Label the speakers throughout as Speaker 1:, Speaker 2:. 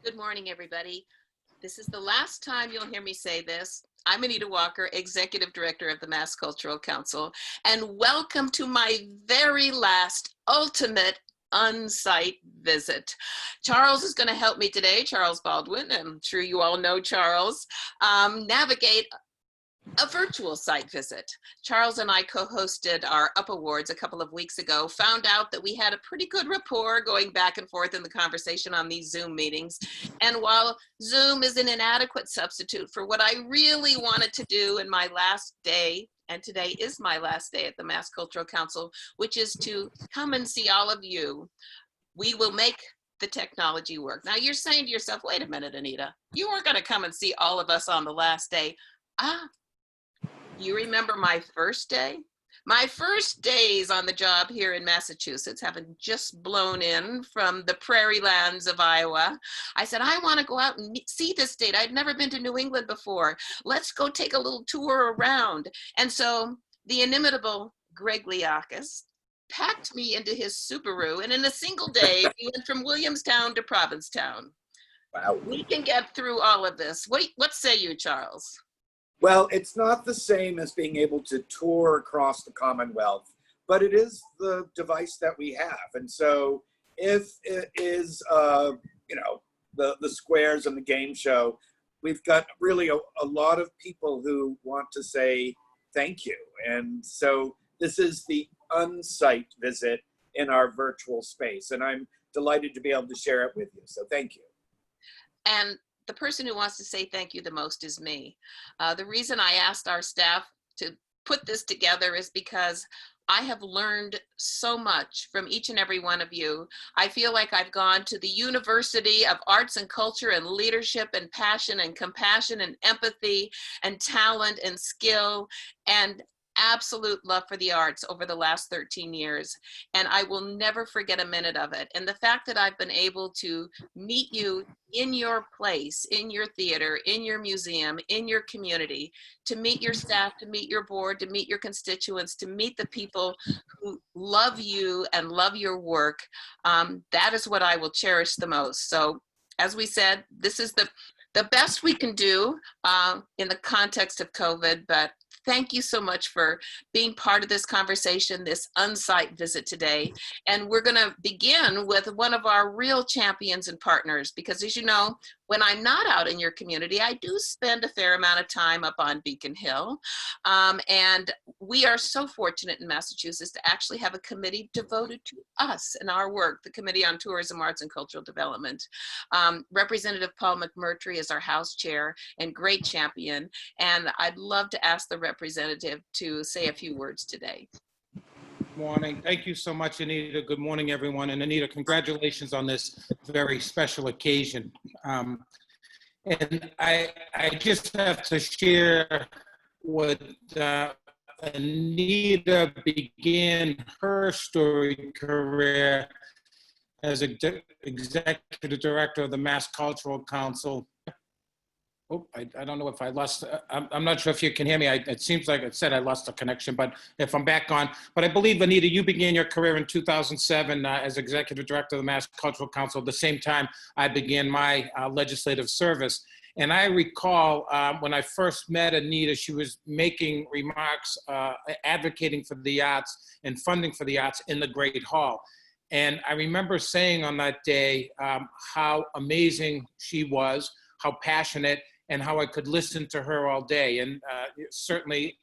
Speaker 1: Good morning, everybody. This is the last time you'll hear me say this. I'm Anita Walker, Executive Director of the Mass Cultural Council, and welcome to my very last ultimate on-site visit. Charles is going to help me today, Charles Baldwin. I'm sure you all know Charles, navigate a virtual site visit. Charles and I co-hosted our UP Awards a couple of weeks ago, found out that we had a pretty good rapport going back and forth in the conversation on these Zoom meetings. And while Zoom is an inadequate substitute for what I really wanted to do in my last day, and today is my last day at the Mass Cultural Council, which is to come and see all of you, we will make the technology work. Now you're saying to yourself, wait a minute, Anita, you weren't going to come and see all of us on the last day. You remember my first day? My first days on the job here in Massachusetts, having just blown in from the prairie lands of Iowa, I said, I want to go out and see this state. I'd never been to New England before. Let's go take a little tour around. And so the inimitable Greg Liakis packed me into his Subaru, and in a single day, we went from Williamstown to Provincetown.
Speaker 2: Wow.
Speaker 1: We can get through all of this. What say you, Charles?
Speaker 2: Well, it's not the same as being able to tour across the Commonwealth, but it is the device that we have. And so if it is, the squares and the game show, we've got really a lot of people who want to say thank you. And so this is the on-site visit in our virtual space. And I'm delighted to be able to share it with you. So thank you.
Speaker 1: And the person who wants to say thank you the most is me. The reason I asked our staff to put this together is because I have learned so much from each and every one of you. I feel like I've gone to the University of Arts and Culture and Leadership and Passion and Compassion and Empathy and Talent and Skill and absolute love for the arts over the last 13 years. And I will never forget a minute of it. And the fact that I've been able to meet you in your place, in your theater, in your museum, in your community, to meet your staff, to meet your board, to meet your constituents, to meet the people who love you and love your work, that is what I will cherish the most. So as we said, this is the best we can do in the context of COVID, but thank you so much for being part of this conversation, this on-site visit today. And we're going to begin with one of our real champions and partners, because as you know, when I'm not out in your community, I do spend a fair amount of time up on Beacon Hill. And we are so fortunate in Massachusetts to actually have a committee devoted to us and our work, the Committee on Tourism, Arts, and Cultural Development. Representative Paul McMurtry is our House Chair and great champion. And I'd love to ask the representative to say a few words today.
Speaker 3: Morning. Thank you so much, Anita. Good morning, everyone. And Anita, congratulations on this very special occasion. And I just have to share what Anita began her storied career as Executive Director of the Mass Cultural Council. Oh, I don't know if I lost, I'm not sure if you can hear me. It seems like it said I lost the connection, but if I'm back on. But I believe, Anita, you began your career in 2007 as Executive Director of the Mass Cultural Council. At the same time, I began my legislative service. And I recall when I first met Anita, she was making remarks, advocating for the arts and funding for the arts in the Great Hall. And I remember saying on that day how amazing she was, how passionate, and how I could listen to her all day. And certainly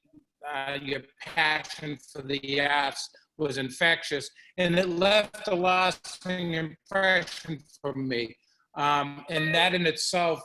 Speaker 3: your passion for the arts was infectious, and it left a lasting impression for me. And that in itself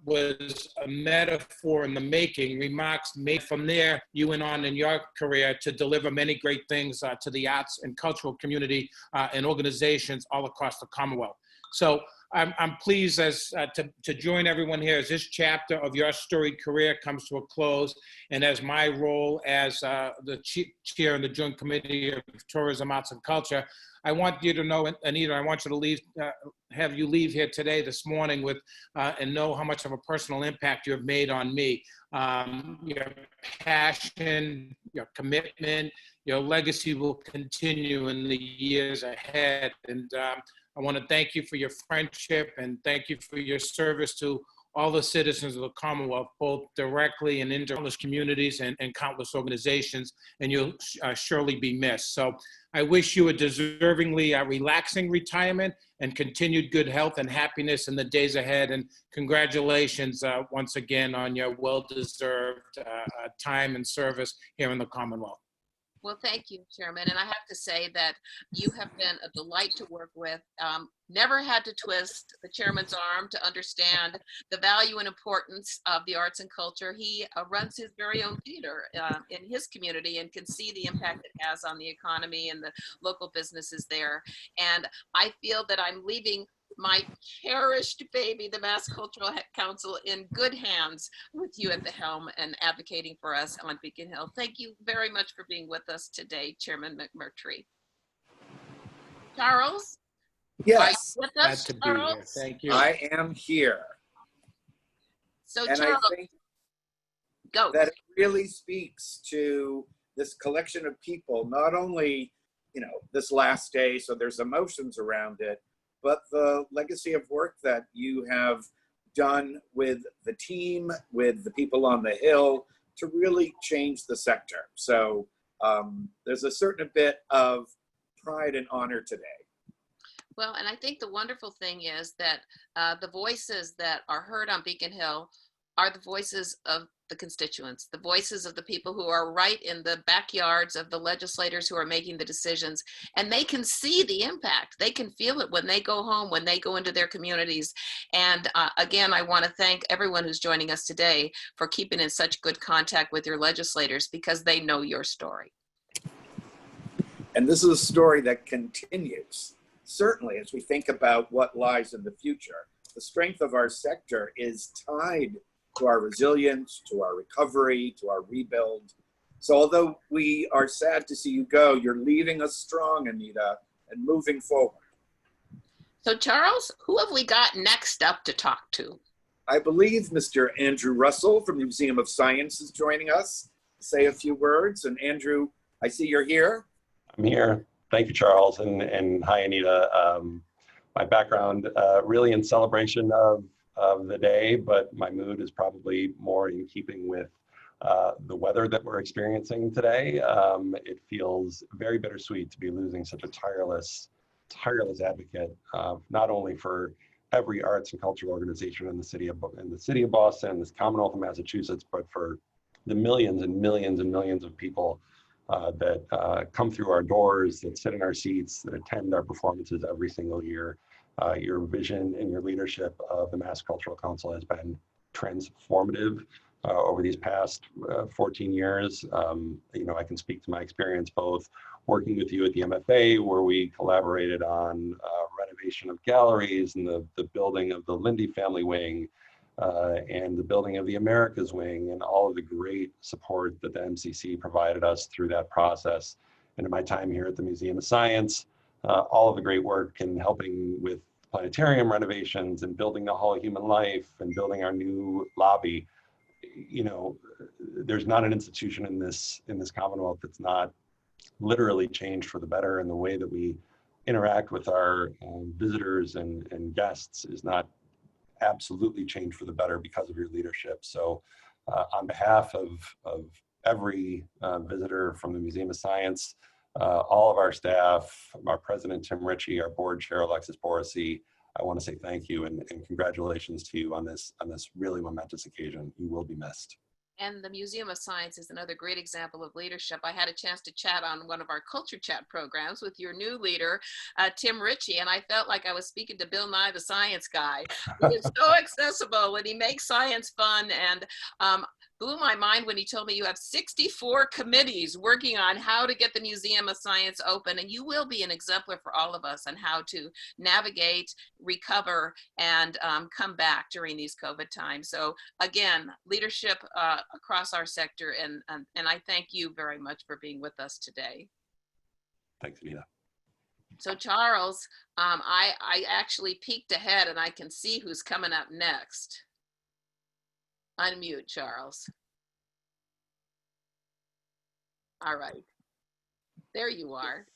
Speaker 3: was a metaphor in the making, remarks made from there. You went on in your career to deliver many great things to the arts and cultural community and organizations all across the Commonwealth. So I'm pleased to join everyone here as this chapter of your storied career comes to a close, and as my role as the chair of the Joint Committee of Tourism, Arts, and Culture. I want you to know, Anita, I want you to have you leave here today, this morning, with and know how much of a personal impact you have made on me. Your passion, your commitment, your legacy will continue in the years ahead. And I want to thank you for your friendship and thank you for your service to all the citizens of the Commonwealth, both directly and in countless communities and countless organizations, and you'll surely be missed. So I wish you a deservingly relaxing retirement and continued good health and happiness in the days ahead. And congratulations once again on your well-deserved time and service here in the Commonwealth.
Speaker 1: Well, thank you, Chairman. And I have to say that you have been a delight to work with. Never had to twist the chairman's arm to understand the value and importance of the arts and culture. He runs his very own theater in his community and can see the impact it has on the economy and the local businesses there. And I feel that I'm leaving my cherished baby, the Mass Cultural Council, in good hands with you at the helm and advocating for us on Beacon Hill. Thank you very much for being with us today, Chairman McMurtry. Charles?
Speaker 2: Yes.
Speaker 1: With
Speaker 3: Glad
Speaker 1: us,
Speaker 3: to be
Speaker 1: Charles?
Speaker 3: here. Thank you.
Speaker 2: I am here.
Speaker 1: So
Speaker 2: And
Speaker 1: Charles,
Speaker 2: I think
Speaker 1: go.
Speaker 2: that it really speaks to this collection of people, not only, this last day, so there's emotions around it, but the legacy of work that you have done with the team, with the people on the Hill to really change the sector. So there's a certain bit of pride and honor today.
Speaker 1: Well, and I think the wonderful thing is that the voices that are heard on Beacon Hill are the voices of the constituents, the voices of the people who are right in the backyards of the legislators who are making the decisions, and they can see the impact. They can feel it when they go home, when they go into their communities. And again, I want to thank everyone who's joining us today for keeping in such good contact with your legislators because they know your story.
Speaker 2: And this is a story that continues. Certainly, as we think about what lies in the future, the strength of our sector is tied to our resilience, to our recovery, to our rebuild. So although we are sad to see you go, you're leaving us strong, Anita, and moving forward.
Speaker 1: So Charles, who have we got next up to talk to?
Speaker 2: I believe Mr. Andrew Russell from the Museum of Science is joining us to say a few words. And Andrew, I see you're here.
Speaker 4: I'm here. Thank you, Charles, and hi, Anita. My background really in celebration of the day, but my mood is probably more in keeping with the weather that we're experiencing today. It feels very bittersweet to be losing such a tireless advocate, not only for every arts and cultural organization in the city of Boston, this Commonwealth of Massachusetts, but for the millions and millions and millions of people that come through our doors, that sit in our seats, that attend our performances every single year. Your vision and your leadership of the Mass Cultural Council has been transformative over these past 14 years. I can speak to my experience both working with you at the MFA, where we collaborated on renovation of galleries and the building of the Lindy Family Wing, and the building of the Americas Wing, and all of the great support that the MCC provided us through that process. And in my time here at the Museum of Science, all of the great work in helping with planetarium renovations and building the Hall of Human Life and building our new lobby. There's not an institution in this Commonwealth that's not literally changed for the better, and the way that we interact with our visitors and guests is not absolutely changed for the better because of your leadership. So on behalf of every visitor from the Museum of Science, all of our staff, our president, Tim Ritchie, our board chair, Alexis Borisi, I want to say thank you and congratulations to you on this really momentous occasion. You will be missed.
Speaker 1: And the Museum of Science is another great example of leadership. I had a chance to chat on one of our Culture Chat programs with your new leader, Tim Ritchie, and I felt like I was speaking to Bill Nye, the science guy. He is so accessible and he makes science fun, and blew my mind when he told me you have 64 committees working on how to get the Museum of Science open, and you will be an exemplar for all of us on how to navigate, recover, and come back during these COVID times. So again, leadership across our sector, and I thank you very much for being with us today.
Speaker 4: Thanks, Anita.
Speaker 1: So Charles, I actually peeked ahead and I can see who's coming up next. Unmute, Charles. All right. There you are.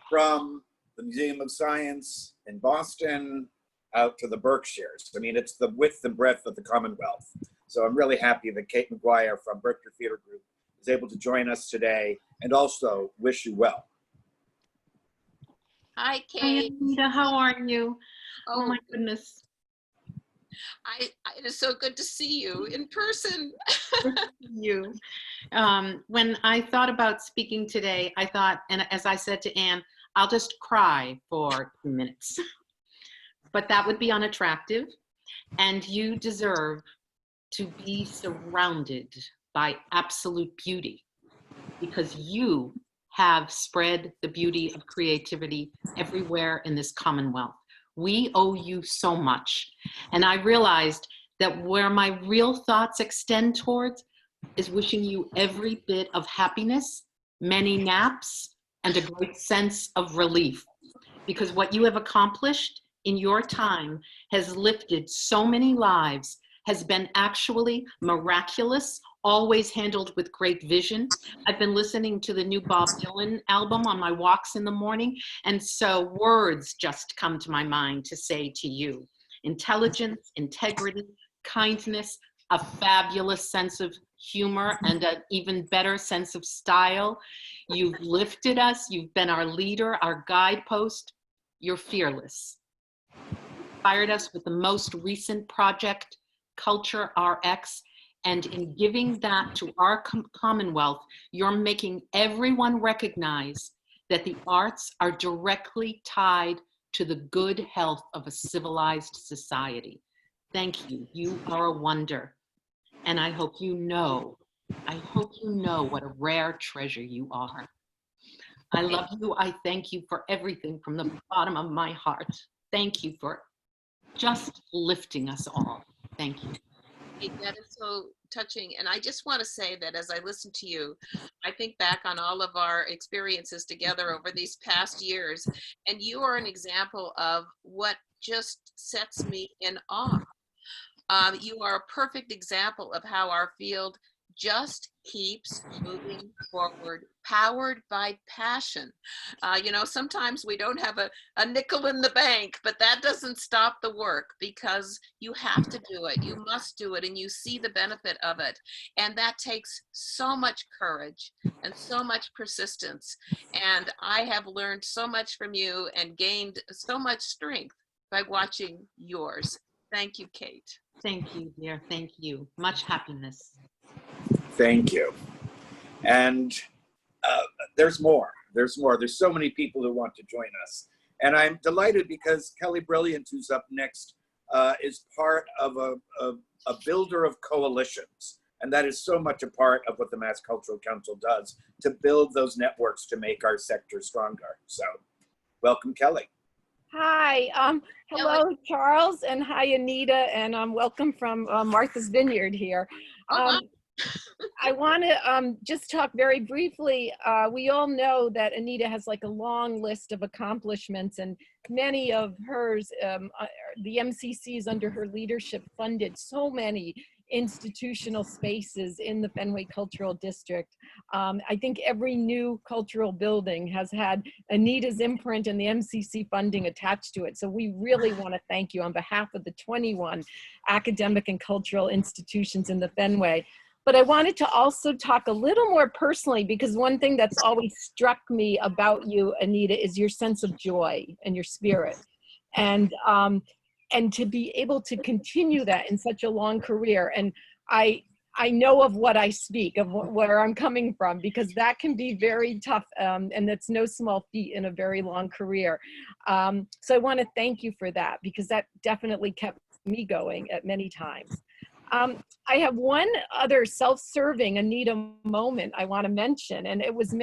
Speaker 2: from the Museum of Science in Boston out to the Berkshires. I mean, it's the width and breadth of the Commonwealth. So I'm really happy that Kate McGuire from Berkshire Theater Group is able to join us today, and also wish you well.
Speaker 1: Hi,
Speaker 5: Hi,
Speaker 1: Kate.
Speaker 5: Anita. How are you? Oh my goodness.
Speaker 1: It is so good to see you in person.
Speaker 5: You. When I thought about speaking today, I thought, and as I said to Anne, I'll just cry for 2 minutes. But that would be unattractive, and you deserve to be surrounded by absolute beauty, because you have spread the beauty of creativity everywhere in this Commonwealth. We owe you so much. And I realized that where my real thoughts extend towards is wishing you every bit of happiness, many naps, and a great sense of relief. Because what you have accomplished in your time has lifted so many lives, has been actually miraculous, always handled with great vision. I've been listening to the new Bob Dylan album on my walks in the morning, and so words just come to my mind to say to you. Intelligence, integrity, kindness, a fabulous sense of humor, and an even better sense of style. You've lifted us, you've been our leader, our guidepost. You're fearless. Inspired us with the most recent project, Culture RX, and in giving that to our Commonwealth, you're making everyone recognize that the arts are directly tied to the good health of a civilized society. Thank you. You are a wonder. And I hope you know what a rare treasure you are. I love you. I thank you for everything from the bottom of my heart. Thank you for just lifting us all. Thank you.
Speaker 1: That is so touching. And I just want to say that as I listen to you, I think back on all of our experiences together over these past years, and you are an example of what just sets me in awe. You are a perfect example of how our field just keeps moving forward, powered by passion. You know, sometimes we don't have a nickel in the bank, but that doesn't stop the work, because you have to do it. You must do it, and you see the benefit of it. And that takes so much courage and so much persistence. And I have learned so much from you and gained so much strength by watching yours. Thank you, Kate.
Speaker 5: Thank you, dear. Thank you. Much happiness.
Speaker 2: Thank you. And there's more. There's more. There's so many people who want to join us. And I'm delighted because Kelly Brilliant, who's up next, is part of a builder of coalitions. And that is so much a part of what the Mass Cultural Council does, to build those networks to make our sector stronger. So welcome, Kelly.
Speaker 6: Hi, hello, Charles, and hi, Anita, and welcome from Martha's Vineyard here. I want to just talk very briefly. We all know that Anita has like a long list of accomplishments, and many of hers, the MCCs under her leadership funded so many institutional spaces in the Fenway Cultural District. I think every new cultural building has had Anita's imprint and the MCC funding attached to it. So we really want to thank you on behalf of the 21 academic and cultural institutions in the Fenway. But I wanted to also talk a little more personally, because one thing that's always struck me about you, Anita, is your sense of joy and your spirit. And to be able to continue that in such a long career. And I know of what I speak, of where I'm coming from, because that can be very tough, and that's no small feat in a very long career. So I want to thank you for that, because that definitely kept me going at many times. I have one other self-serving Anita moment I want to mention, and it was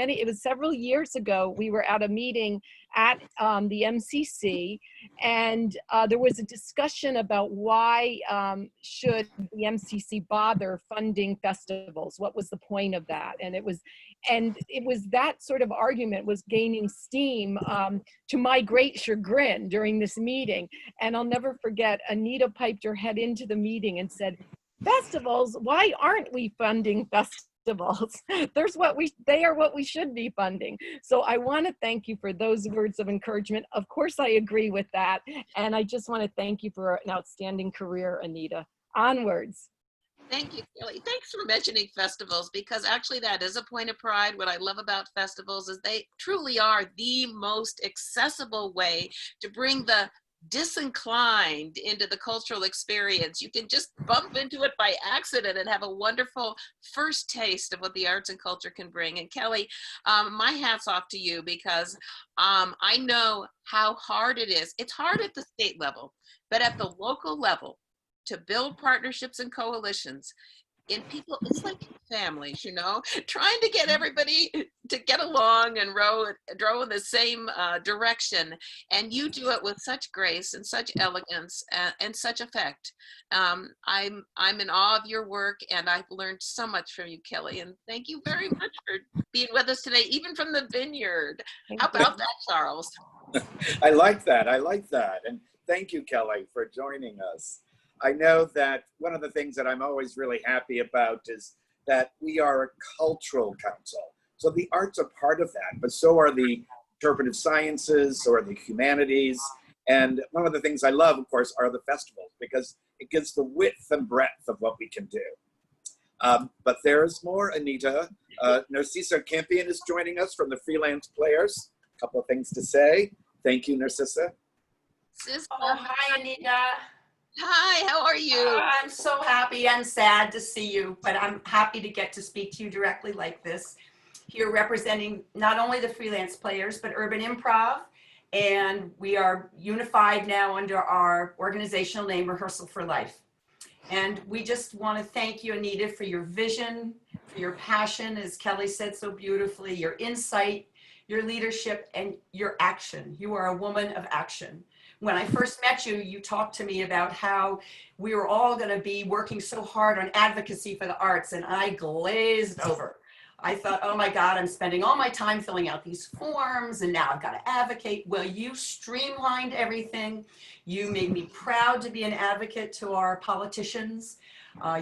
Speaker 6: several years ago. We were at a meeting at the MCC, and there was a discussion about why should the MCC bother funding festivals? What was the point of that? And it was that sort of argument was gaining steam, to my great chagrin, during this meeting. And I'll never forget, Anita piped her head into the meeting and said, "Festivals, why aren't we funding festivals?" festivals. They are what we should be funding. So I want to thank you for those words of encouragement. Of course, I agree with that. And I just want to thank you for an outstanding career, Anita. Onwards.
Speaker 1: Thank you, Kelly. Thanks for mentioning festivals, because actually that is a point of pride. What I love about festivals is they truly are the most accessible way to bring the disinclined into the cultural experience. You can just bump into it by accident and have a wonderful first taste of what the arts and culture can bring. And Kelly, my hat's off to you, because I know how hard it is. It's hard at the state level, but at the local level, to build partnerships and coalitions in people, it's like families, trying to get everybody to get along and row in the same direction. And you do it with such grace and such elegance and such effect. I'm in awe of your work, and I've learned so much from you, Kelly. And thank you very much for being with us today, even from the vineyard. How about that, Charles?
Speaker 2: I like that. I like that. And thank you, Kelly, for joining us. I know that one of the things that I'm always really happy about is that we are a cultural council. So the arts are part of that, but so are the interpretive sciences, so are the humanities. And one of the things I love, of course, are the festivals, because it gives the width and breadth of what we can do. But there's more, Anita. Narcissa Campion is joining us from the Freelance Players. A couple of things to say. Thank you, Narcissa.
Speaker 7: Oh, hi, Anita.
Speaker 1: Hi, how are you?
Speaker 7: I'm so happy and sad to see you, but I'm happy to get to speak to you directly like this. Here representing not only the Freelance Players, but Urban Improv. And we are unified now under our organizational name, Rehearsal for Life. And we just want to thank you, Anita, for your vision, for your passion, as Kelly said so beautifully, your insight, your leadership, and your action. You are a woman of action. When I first met you, you talked to me about how we were all going to be working so hard on advocacy for the arts, and I glazed over. I thought, oh my God, I'm spending all my time filling out these forms, and now I've got to advocate. Well, you streamlined everything. You made me proud to be an advocate to our politicians.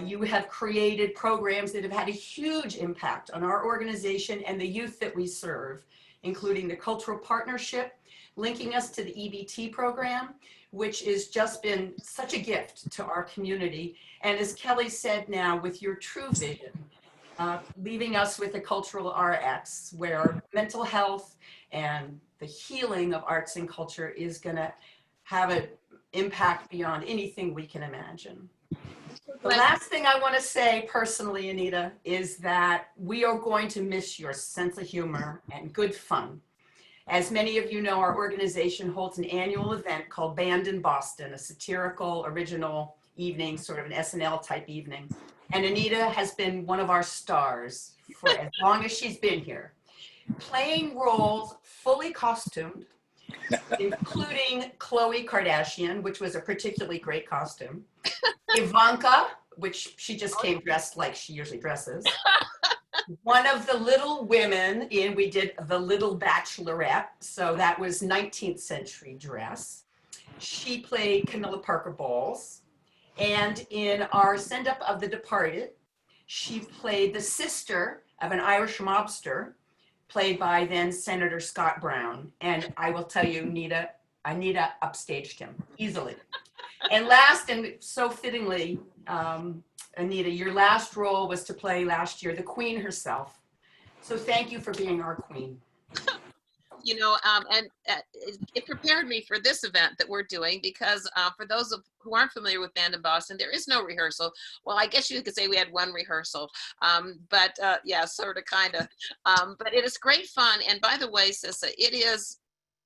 Speaker 7: You have created programs that have had a huge impact on our organization and the youth that we serve, including the Cultural Partnership, linking us to the EBT program, which has just been such a gift to our community. And as Kelly said now, with your true vision, leaving us with a cultural RX, where mental health and the healing of arts and culture is gonna have an impact beyond anything we can imagine. The last thing I want to say personally, Anita, is that we are going to miss your sense of humor and good fun. As many of you know, our organization holds an annual event called Band in Boston, a satirical, original evening, sort of an SNL type evening. And Anita has been one of our stars for as long as she's been here, playing roles fully costumed, including Khloe Kardashian, which was a particularly great costume, Ivanka, which she just came dressed like she usually dresses, one of the Little Women we did The Little Bachelorette, so that was 19th century dress. She played Camilla Parker Bowles. And in our send-up of The Departed, she played the sister of an Irish mobster, played by then Senator Scott Brown. And I will tell you, Anita upstaged him easily. And last, and so fittingly, Anita, your last role was to play last year the Queen herself. So thank you for being our Queen.
Speaker 1: It prepared me for this event that we're doing, because for those who aren't familiar with Band in Boston, there is no rehearsal. Well, I guess you could say we had one rehearsal, yeah, sort of, kind of. But it is great fun. And by the way, Sissa, it is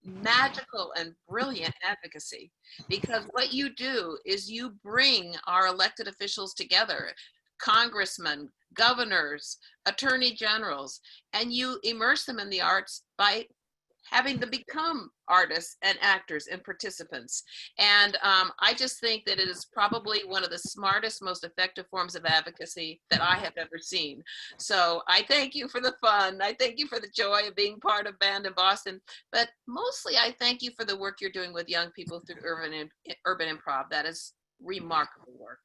Speaker 1: magical and brilliant advocacy, because what you do is you bring our elected officials together, congressmen, governors, attorney generals, and you immerse them in the arts by having them become artists and actors and participants. And I just think that it is probably one of the smartest, most effective forms of advocacy that I have ever seen. So I thank you for the fun. I thank you for the joy of being part of Band in Boston. But mostly I thank you for the work you're doing with young people through urban improv. That is remarkable work.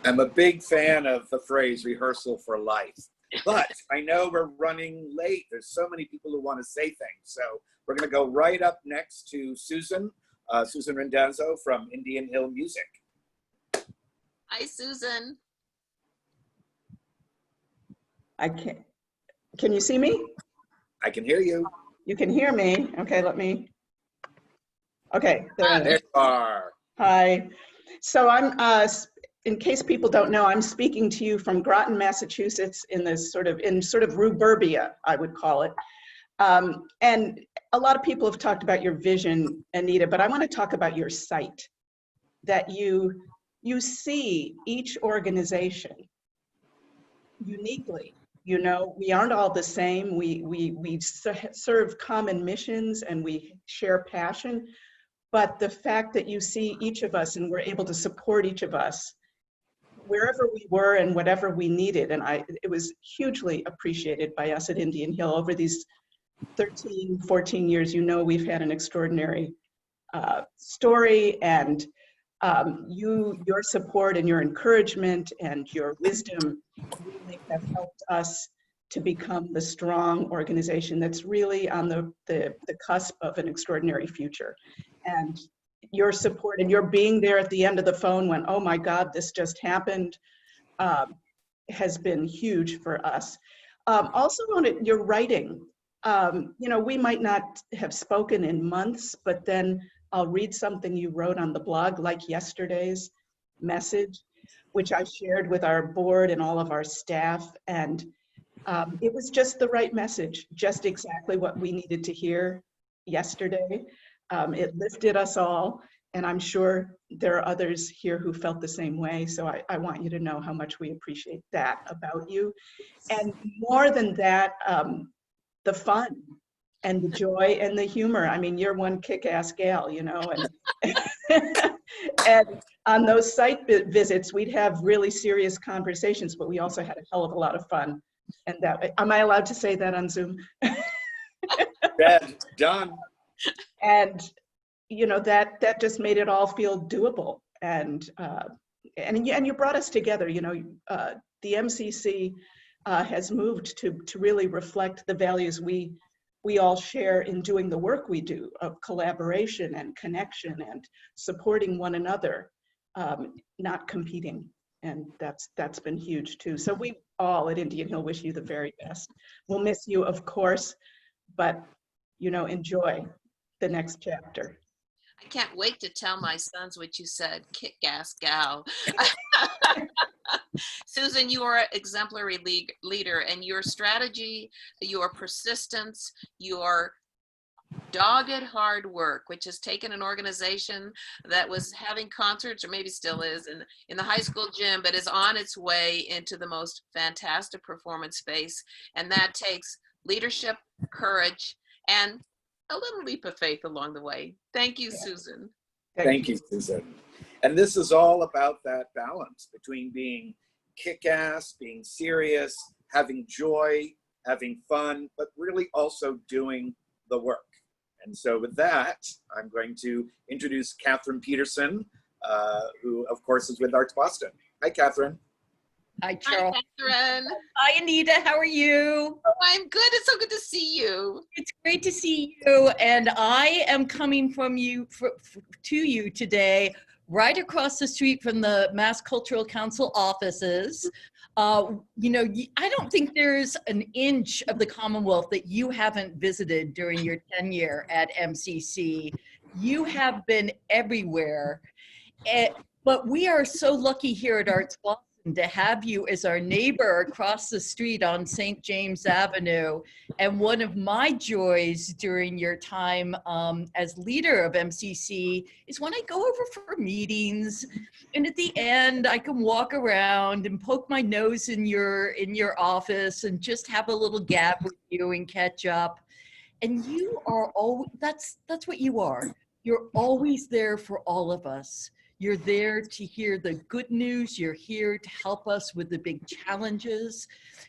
Speaker 2: I'm a big fan of the phrase rehearsal for life, but I know we're running late. There's so many people who want to say things. So we're going to go right up next to Susan, Susan Rendazzo from Indian Hill Music.
Speaker 1: Hi, Susan.
Speaker 8: I can't. Can you see me?
Speaker 2: I can hear you.
Speaker 8: You can hear me. Okay, let me. Okay, there I am.
Speaker 2: There you are.
Speaker 8: Hi. So I'm, in case people don't know, I'm speaking to you from Groton, Massachusetts, in this sort of ruburbia, I would call it. And a lot of people have talked about your vision, Anita, but I want to talk about your sight. That you see each organization uniquely. You know, we aren't all the same. We serve common missions and we share passion. But the fact that you see each of us and we're able to support each of us wherever we were and whatever we needed. And it was hugely appreciated by us at Indian Hill over these 13, 14 years. You know, we've had an extraordinary story, and your support and your encouragement and your wisdom really have helped us to become the strong organization that's really on the cusp of an extraordinary future. And your support and your being there at the end of the phone when, oh my God, this just happened, has been huge for us. Also on your writing, you know, we might not have spoken in months, but then I'll read something you wrote on the blog, like yesterday's message, which I shared with our board and all of our staff. And it was just the right message, just exactly what we needed to hear yesterday. It lifted us all, and I'm sure there are others here who felt the same way. So I want you to know how much we appreciate that about you. And more than that, the fun and the joy and the humor. I mean, you're one kick-ass gal, you know, and, and on those site visits, we'd have really serious conversations, but we also had a hell of a lot of fun. And that, am I allowed to say that on Zoom?
Speaker 2: Done.
Speaker 8: And, you know, that just made it all feel doable. And you brought us together, you know, the MCC has moved to really reflect the values we all share in doing the work we do of collaboration and connection and supporting one another, not competing. And that's been huge too. So we all at Indian Hill wish you the very best. We'll miss you, of course, but, you know, enjoy the next chapter.
Speaker 1: I can't wait to tell my sons what you said, kick-ass gal. Susan, you are an exemplary leader, and your strategy, your persistence, your dogged hard work, which has taken an organization that was having concerts, or maybe still is, in the high school gym, but is on its way into the most fantastic performance space. And that takes leadership, courage, and a little leap of faith along the way. Thank you, Susan.
Speaker 2: Thank you, Susan. And this is all about that balance between being kick-ass, being serious, having joy, having fun, but really also doing the work. And so with that, I'm going to introduce Catherine Peterson, who of course is with Arts Boston. Hi, Catherine.
Speaker 9: Hi, Charles.
Speaker 1: Hi, Catherine.
Speaker 9: Hi, Anita. How are you?
Speaker 1: Oh, I'm good. It's so good to see you.
Speaker 9: It's great to see you. And I am coming from you to you today, right across the street from the Mass Cultural Council offices. You know, I don't think there's an inch of the Commonwealth that you haven't visited during your tenure at MCC. You have been everywhere. But we are so lucky here at Arts Boston to have you as our neighbor across the street on St. James Avenue. And one of my joys during your time as leader of MCC is when I go over for meetings, and at the end I can walk around and poke my nose in your office and just have a little gab with you and catch up. And you are always, that's what you are. You're always there for all of us. You're there to hear the good news. You're here to help us with the big challenges.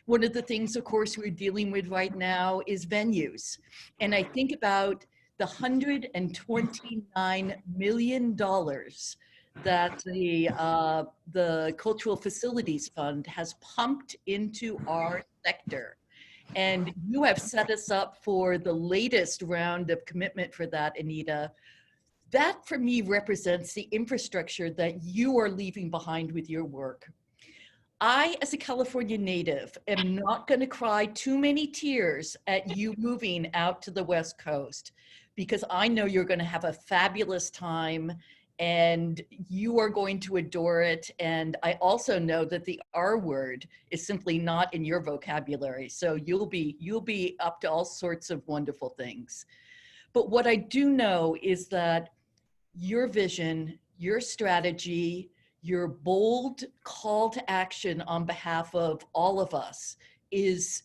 Speaker 9: One of the things, of course, we're dealing with right now is venues. And I think about the $129 million that the Cultural Facilities Fund has pumped into our sector. And you have set us up for the latest round of commitment for that, Anita. That for me represents the infrastructure that you are leaving behind with your work. I, as a California native, am not going to cry too many tears at you moving out to the West Coast, because I know you're going to have a fabulous time and you are going to adore it. And I also know that the R word is simply not in your vocabulary. So you'll be up to all sorts of wonderful things. But what I do know is that your vision, your strategy, your bold call to action on behalf of all of us is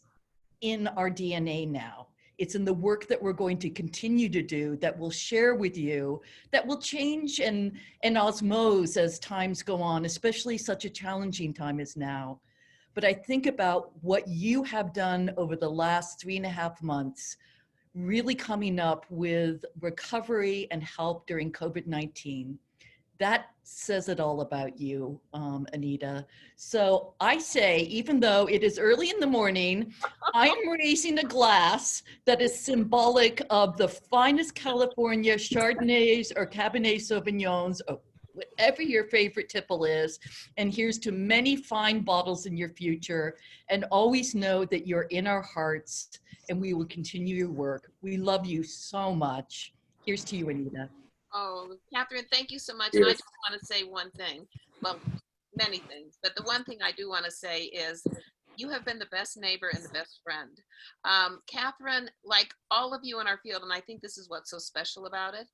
Speaker 9: in our DNA now. It's in the work that we're going to continue to do, that we'll share with you, that will change and osmose as times go on, especially such a challenging time as now. But I think about what you have done over the last 3.5 months, really coming up with recovery and help during COVID-19. That says it all about you, Anita. So I say, even though it is early in the morning, I am raising a glass that is symbolic of the finest California Chardonnays or Cabernet Sauvignons, or whatever your favorite tipple is. And here's to many fine bottles in your future. And always know that you're in our hearts and we will continue your work. We love you so much. Here's to you, Anita.
Speaker 1: Oh, Catherine, thank you so much.
Speaker 2: Yes.
Speaker 1: And I just want to say one thing. Well, many things, but the one thing I do want to say is you have been the best neighbor and the best friend. Catherine, like all of you in our field, and I think this is what's so special about it.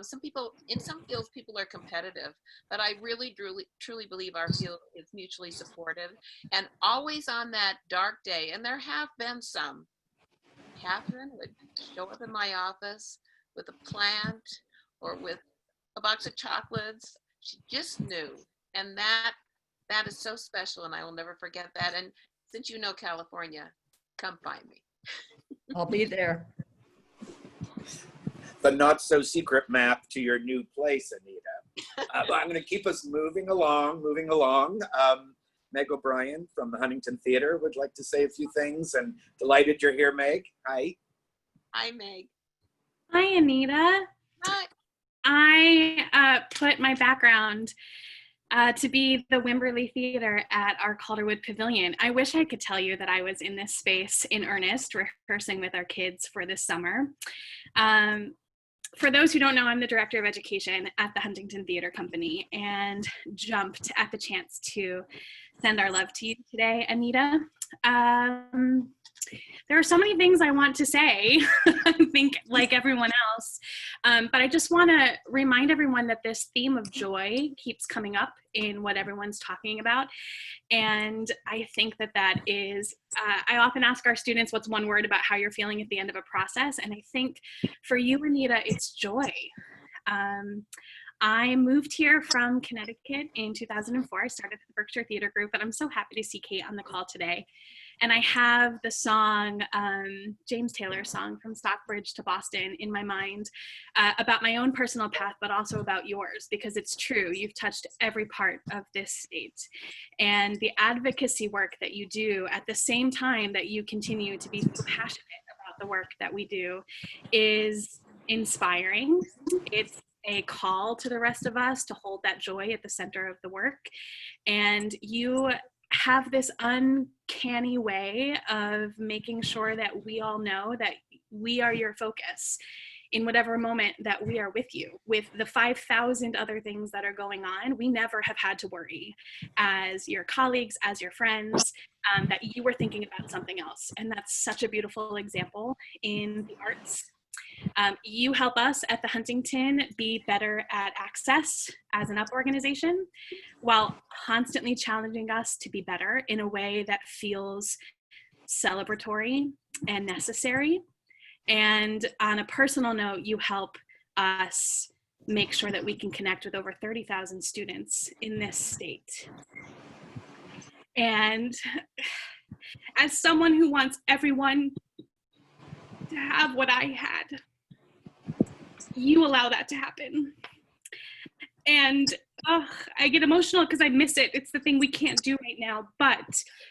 Speaker 1: Some people, in some fields, people are competitive, but I really, truly believe our field is mutually supportive. And always on that dark day, and there have been some, Catherine would show up in my office with a plant or with a box of chocolates. She just knew. And that is so special, and I will never forget that. And since you know California, come find me.
Speaker 9: I'll be there.
Speaker 2: The not so secret map to your new place, Anita. I'm going to keep us moving along. Meg O'Brien from the Huntington Theater would like to say a few things, and delighted you're here, Meg. Hi.
Speaker 1: Hi, Meg.
Speaker 10: Hi, Anita.
Speaker 1: Hi.
Speaker 10: I put my background to be the Wimberley Theater at our Calderwood Pavilion. I wish I could tell you that I was in this space in earnest, rehearsing with our kids for this summer. For those who don't know, I'm the Director of Education at the Huntington Theater Company, and jumped at the chance to send our love to you today, Anita. There are so many things I want to say, I think like everyone else, but I just want to remind everyone that this theme of joy keeps coming up in what everyone's talking about. And I think that is, I often ask our students, what's one word about how you're feeling at the end of a process? And I think for you, Anita, it's joy. I moved here from Connecticut in 2004. I started the Berkshire Theater Group, and I'm so happy to see Kate on the call today. And I have the song, James Taylor's song, From Stockbridge to Boston, in my mind about my own personal path, but also about yours, because it's true. You've touched every part of this state. And the advocacy work that you do at the same time that you continue to be so passionate about the work that we do is inspiring. It's a call to the rest of us to hold that joy at the center of the work. And you have this uncanny way of making sure that we all know that we are your focus in whatever moment that we are with you. With the 5,000 other things that are going on, we never have had to worry as your colleagues, as your friends, that you were thinking about something else. And that's such a beautiful example in the arts. You help us at the Huntington be better at access as an UP organization, while constantly challenging us to be better in a way that feels celebratory and necessary. And on a personal note, you help us make sure that we can connect with over 30,000 students in this state. And as someone who wants everyone to have what I had, you allow that to happen. And Oh, I get emotional because I miss it. It's the thing we can't do right now. But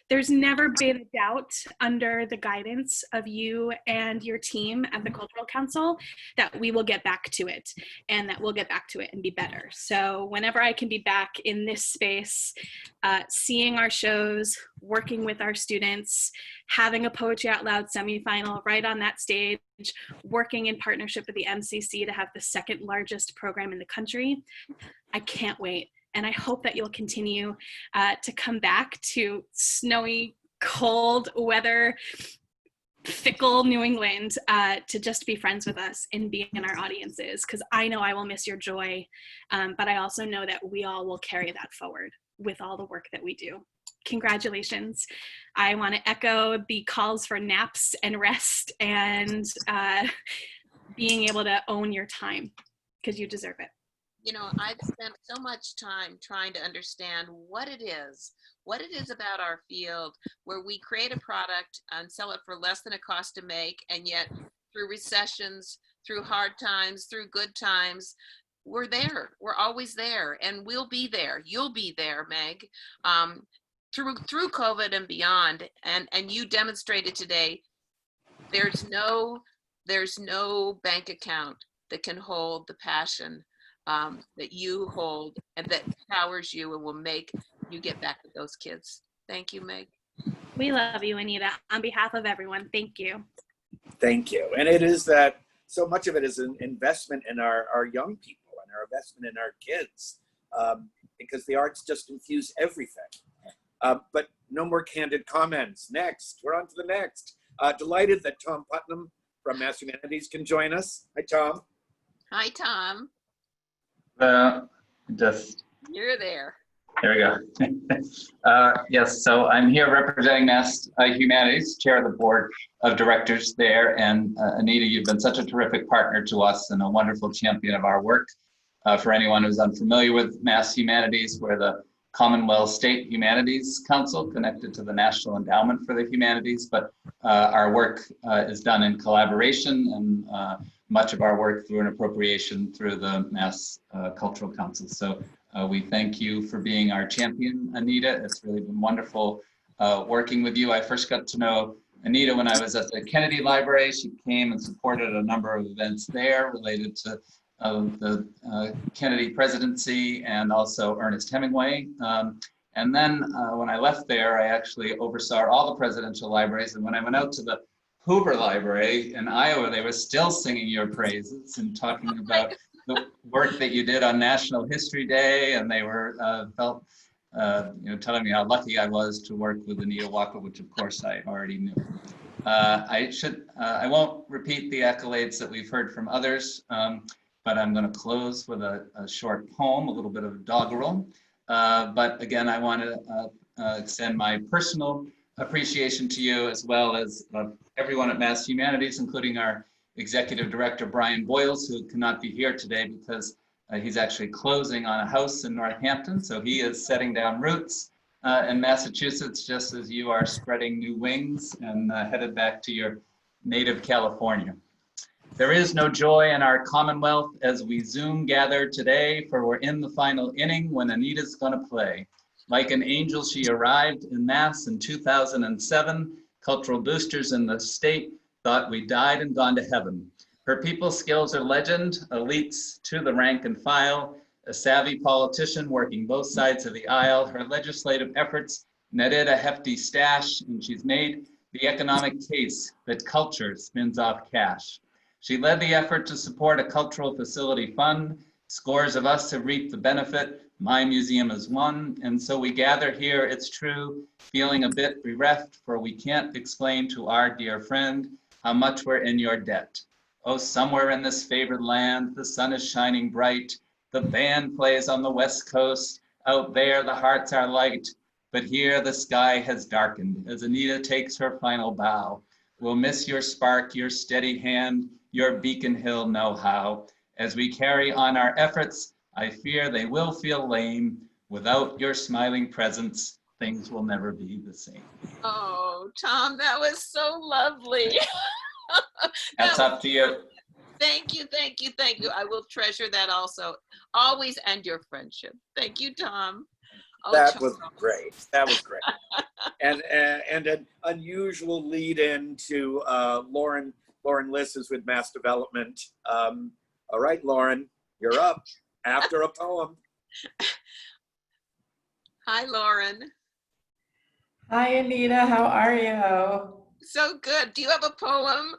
Speaker 10: there's never been a doubt under the guidance of you and your team at the Cultural Council that we will get back to it and that we'll get back to it and be better. So whenever I can be back in this space, seeing our shows, working with our students, having a Poetry Out Loud semifinal right on that stage, working in partnership with the MCC to have the second largest program in the country, I can't wait. And I hope that you'll continue to come back to snowy, cold weather, fickle New England to just be friends with us and be in our audiences, because I know I will miss your joy, but I also know that we all will carry that forward with all the work that we do. Congratulations. I want to echo the calls for naps and rest and being able to own your time, because you deserve it.
Speaker 1: You know, I've spent so much time trying to understand what it is about our field where we create a product and sell it for less than it costs to make, and yet through recessions, through hard times, through good times, we're there. We're always there, and we'll be there. You'll be there, Meg, through COVID and beyond. And you demonstrated today there's no bank account that can hold the passion that you hold and that powers you and will make you get back with those kids. Thank you, Meg.
Speaker 10: We love you, Anita. On behalf of everyone, thank you.
Speaker 2: Thank you. And it is that so much of it is an investment in our young people and our investment in our kids, because the arts just infuse everything. But no more candid comments. Next, we're on to the next. Delighted that Tom Putnam from Mass Humanities can join us. Hi, Tom.
Speaker 1: Hi, Tom. You're there.
Speaker 11: There we go. Yes, so I'm here representing Mass Humanities, chair of the board of directors there. And Anita, you've been such a terrific partner to us and a wonderful champion of our work. For anyone who's unfamiliar with Mass Humanities, we're the Commonwealth State Humanities Council connected to the National Endowment for the Humanities, but our work is done in collaboration, and much of our work through an appropriation through the Mass Cultural Council. So we thank you for being our champion, Anita. It's really been wonderful working with you. I first got to know Anita when I was at the Kennedy Library. She came and supported a number of events there related to the Kennedy presidency and also Ernest Hemingway. And then when I left there, I actually oversaw all the presidential libraries. And when I went out to the Hoover Library in Iowa, they were still singing your praises and talking about the work that you did on National History Day. And they were telling me how lucky I was to work with Anita Walker, which of course I already knew. I won't repeat the accolades that we've heard from others, but I'm going to close with a short poem, a little bit of doggerel. But again, I want to extend my personal appreciation to you, as well as everyone at Mass Humanities, including our executive director, Brian Boyles, who cannot be here today because he's actually closing on a house in Northampton. So he is setting down roots in Massachusetts, just as you are spreading new wings and headed back to your native California. There is no joy in our Commonwealth as we Zoom gather today, for we're in the final inning when Anita's gonna play. Like an angel, she arrived in Mass in 2007. Cultural boosters in the state thought we died and gone to heaven. Her people skills are legend, elites to the rank and file, a savvy politician working both sides of the aisle. Her legislative efforts netted a hefty stash, and she's made the economic case that culture spins off cash. She led the effort to support a cultural facility fund. Scores of us have reaped the benefit. My museum is one. And so we gather here, it's true, feeling a bit bereft, for we can't explain to our dear friend how much we're in your debt. Oh, somewhere in this favored land, the sun is shining bright. The band plays on the West Coast. Out there, the hearts are light. But here the sky has darkened as Anita takes her final bow. We'll miss your spark, your steady hand, your Beacon Hill know-how. As we carry on our efforts, I fear they will feel lame. Without your smiling presence, things will never be the same.
Speaker 1: Oh, Tom, that was so lovely.
Speaker 11: That's up to you.
Speaker 1: Thank you, thank you, thank you. I will treasure that also. Always end your friendship. Thank you, Tom. Oh,
Speaker 2: That was
Speaker 1: Charles.
Speaker 2: great. That was great. And an unusual lead in to Lauren Liss is with Mass Development. All right, Lauren, you're up after a poem.
Speaker 1: Hi, Lauren.
Speaker 12: Hi, Anita. How are you?
Speaker 1: So good. Do you have a poem?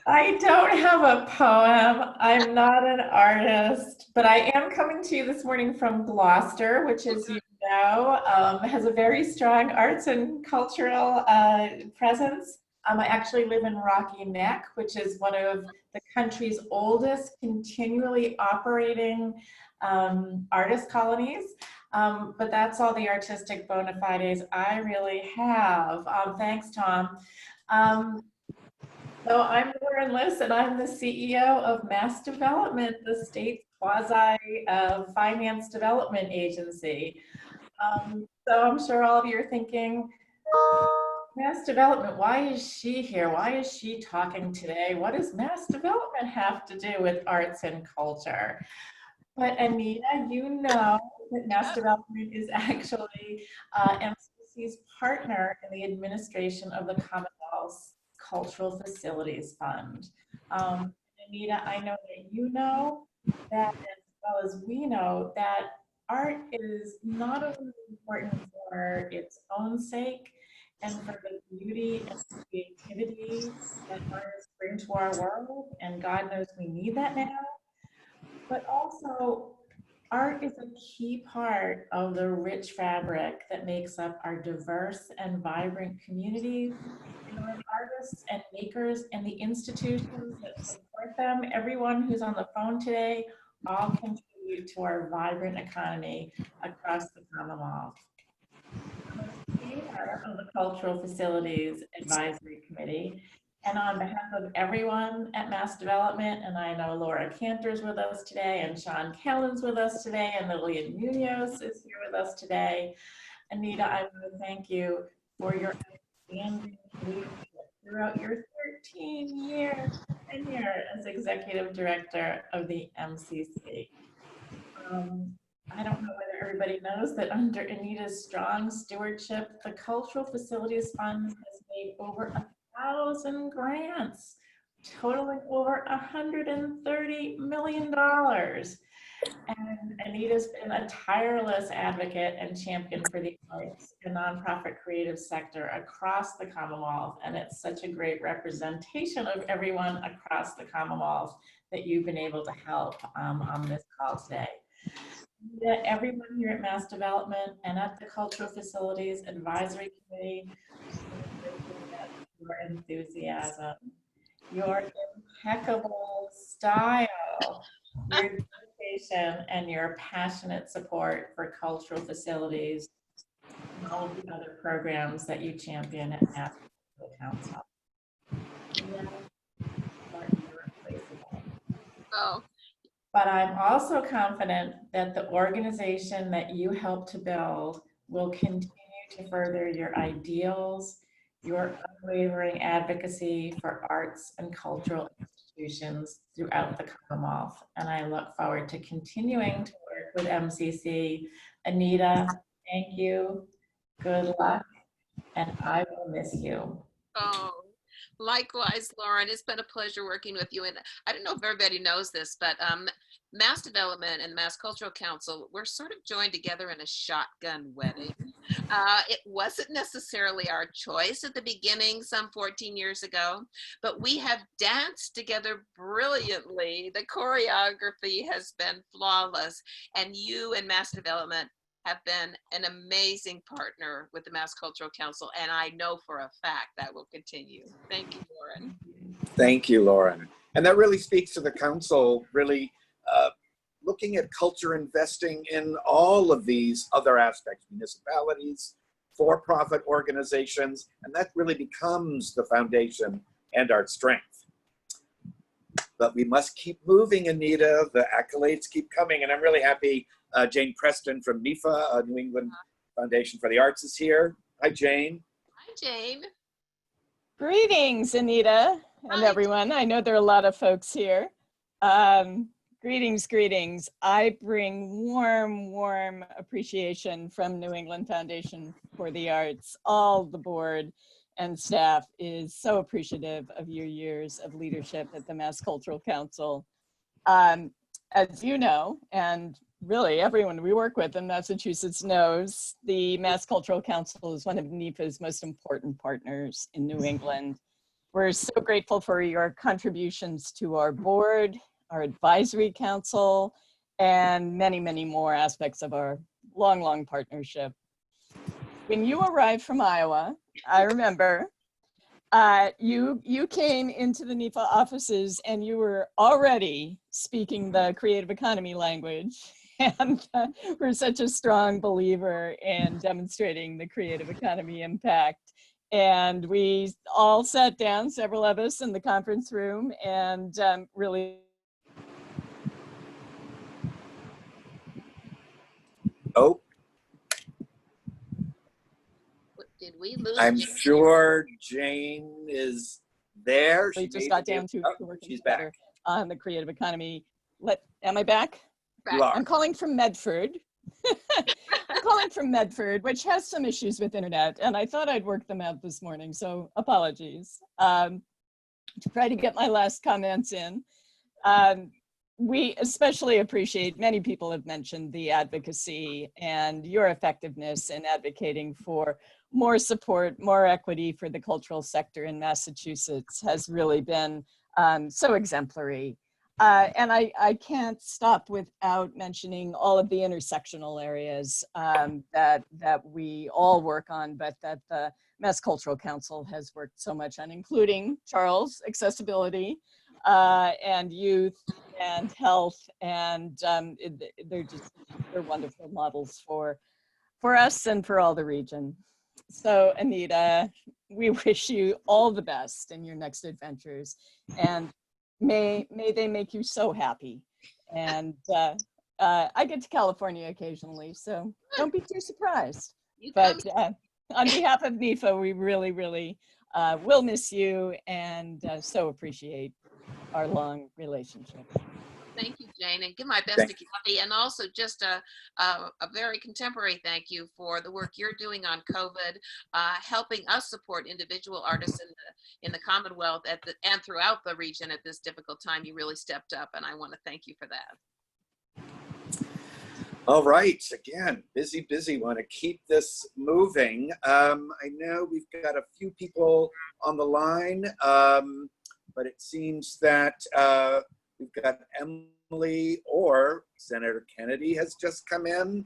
Speaker 12: I don't have a poem. I'm not an artist, but I am coming to you this morning from Gloucester, which, as you know, has a very strong arts and cultural presence. I actually live in Rocky Neck, which is one of the country's oldest continually operating artist colonies. But that's all the artistic bona fides I really have. Thanks, Tom. So I'm Lauren Liss, and I'm the CEO of Mass Development, the state's quasi finance development agency. So I'm sure all of you are thinking, Mass Development, why is she here? Why is she talking today? What does Mass Development have to do with arts and culture? But Anita, you know that Mass Development is actually MCC's partner in the administration of the Commonwealth's Cultural Facilities Fund. Anita, I know that you know that, as well as we know, that art is not only important for its own sake and for the beauty and creativity that artists bring to our world, and God knows we need that now, but also art is a key part of the rich fabric that makes up our diverse and vibrant communities. And our artists and makers and the institutions that support them, everyone who's on the phone today, all contribute to our vibrant economy across the Commonwealth. I'm the chair of the Cultural Facilities Advisory Committee, and on behalf of everyone at Mass Development, and I know Laura Cantor's with us today, and Sean Kellen's with us today, and Lillian Munoz is here with us today. Anita, I want to thank you for your outstanding leadership throughout your 13-year tenure as Executive Director of the MCC. I don't know whether everybody knows that under Anita's strong stewardship, the Cultural Facilities Fund has made over 1,000 grants, totaling over $130 million. And Anita's been a tireless advocate and champion for the arts and nonprofit creative sector across the Commonwealth. And it's such a great representation of everyone across the Commonwealth that you've been able to help on this call today. Everyone here at Mass Development and at the Cultural Facilities Advisory Committee, your enthusiasm, your impeccable style, your dedication, and your passionate support for cultural facilities and all of the other programs that you champion at Mass Council.
Speaker 1: Oh.
Speaker 12: But I'm also confident that the organization that you help to build will continue to further your ideals, your unwavering advocacy for arts and cultural institutions throughout the Commonwealth. And I look forward to continuing to work with MCC. Anita, thank you, good luck, and I will miss you.
Speaker 1: Oh, likewise, Lauren. It's been a pleasure working with you. And I don't know if everybody knows this, but Mass Development and Mass Cultural Council, we're sort of joined together in a shotgun wedding. It wasn't necessarily our choice at the beginning some 14 years ago, but we have danced together brilliantly. The choreography has been flawless, and you and Mass Development have been an amazing partner with the Mass Cultural Council, and I know for a fact that will continue. Thank you, Lauren.
Speaker 2: Thank you, Lauren. And that really speaks to the council really looking at culture investing in all of these other aspects, municipalities, for-profit organizations, and that really becomes the foundation and our strength. But we must keep moving, Anita. The accolades keep coming, and I'm really happy Jane Preston from NEFA, New England Foundation for the Arts, is here. Hi, Jane.
Speaker 1: Hi, Jane.
Speaker 13: Greetings, Anita and
Speaker 1: Hi.
Speaker 13: everyone. I know there are a lot of folks here. Greetings, greetings. I bring warm appreciation from New England Foundation for the Arts. All the board and staff is so appreciative of your years of leadership at the Mass Cultural Council. As you know, and really everyone we work with in Massachusetts knows, the Mass Cultural Council is one of NEFA's most important partners in New England. We're so grateful for your contributions to our board, our advisory council, and many more aspects of our long partnership. When you arrived from Iowa, I remember, you came into the NEFA offices and you were already speaking the creative economy language. And we're such a strong believer in demonstrating the creative economy impact. And we all sat down, several of us in the conference room, and really.
Speaker 2: Oh,
Speaker 1: Did we lose?
Speaker 2: I'm
Speaker 1: Jane?
Speaker 2: sure Jane is there.
Speaker 13: We just got down to working
Speaker 2: she's
Speaker 13: together
Speaker 2: back.
Speaker 13: on the creative economy. Am I back?
Speaker 2: You are.
Speaker 13: I'm calling from Medford. I'm calling from Medford, which has some issues with internet, and I thought I'd work them out this morning, so apologies. To try to get my last comments in. We especially appreciate, many people have mentioned the advocacy and your effectiveness in advocating for more support, more equity for the cultural sector in Massachusetts has really been so exemplary. And I can't stop without mentioning all of the intersectional areas that we all work on, but that the Mass Cultural Council has worked so much on, including, Charles, accessibility and youth and health, and they're wonderful models for us and for all the region. So Anita, we wish you all the best in your next adventures, and may they make you so happy. And I get to California occasionally, so don't be too surprised. But on behalf of NEFA, we really will miss you, and so appreciate our long relationship.
Speaker 1: Thank you, Jane, and give my best to Kathy, and also just a very contemporary thank you for the work you're doing on COVID, helping us support individual artists in the Commonwealth and throughout the region at this difficult time. You really stepped up, and I want to thank you for that.
Speaker 2: All right, again, busy, want to keep this moving. I know we've got a few people on the line, but it seems that we've got Emily or Senator Kennedy has just come in.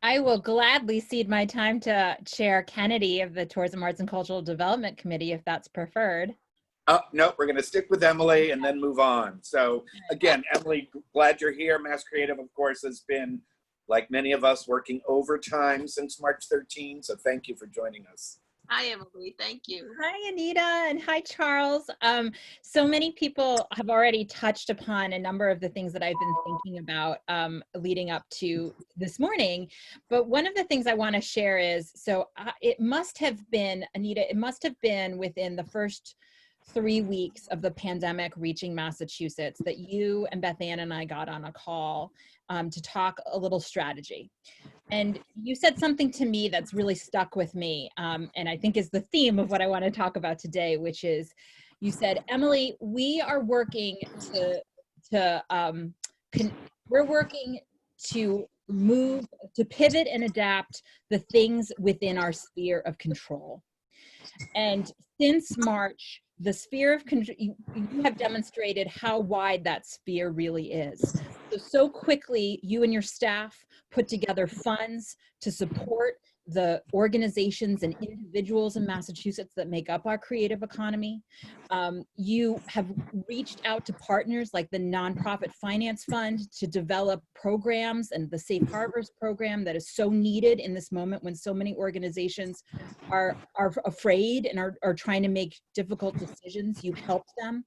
Speaker 14: I will gladly cede my time to Chair Kennedy of the Tourism, Arts, and Cultural Development Committee, if that's preferred.
Speaker 2: Oh, no, we're going to stick with Emily and then move on. So again, Emily, glad you're here. Mass Creative, of course, has been, like many of us, working overtime since March 13. So thank you for joining us.
Speaker 1: Hi, Emily. Thank you.
Speaker 14: Hi, Anita, and hi, Charles. So many people have already touched upon a number of the things that I've been thinking about leading up to this morning. But one of the things I want to share is, so it must have been, Anita, it must have been within the first 3 weeks of the pandemic reaching Massachusetts that you and Beth Ann and I got on a call to talk a little strategy. And you said something to me that's really stuck with me, and I think is the theme of what I want to talk about today, which is, you said, Emily, we are working we're working to move, to pivot and adapt the things within our sphere of control. And since March, the sphere of control, you have demonstrated how wide that sphere really is. So quickly, you and your staff put together funds to support the organizations and individuals in Massachusetts that make up our creative economy. You have reached out to partners like the Nonprofit Finance Fund to develop programs, and the Safe Harbors program that is so needed in this moment when so many organizations are afraid and are trying to make difficult decisions. You helped them.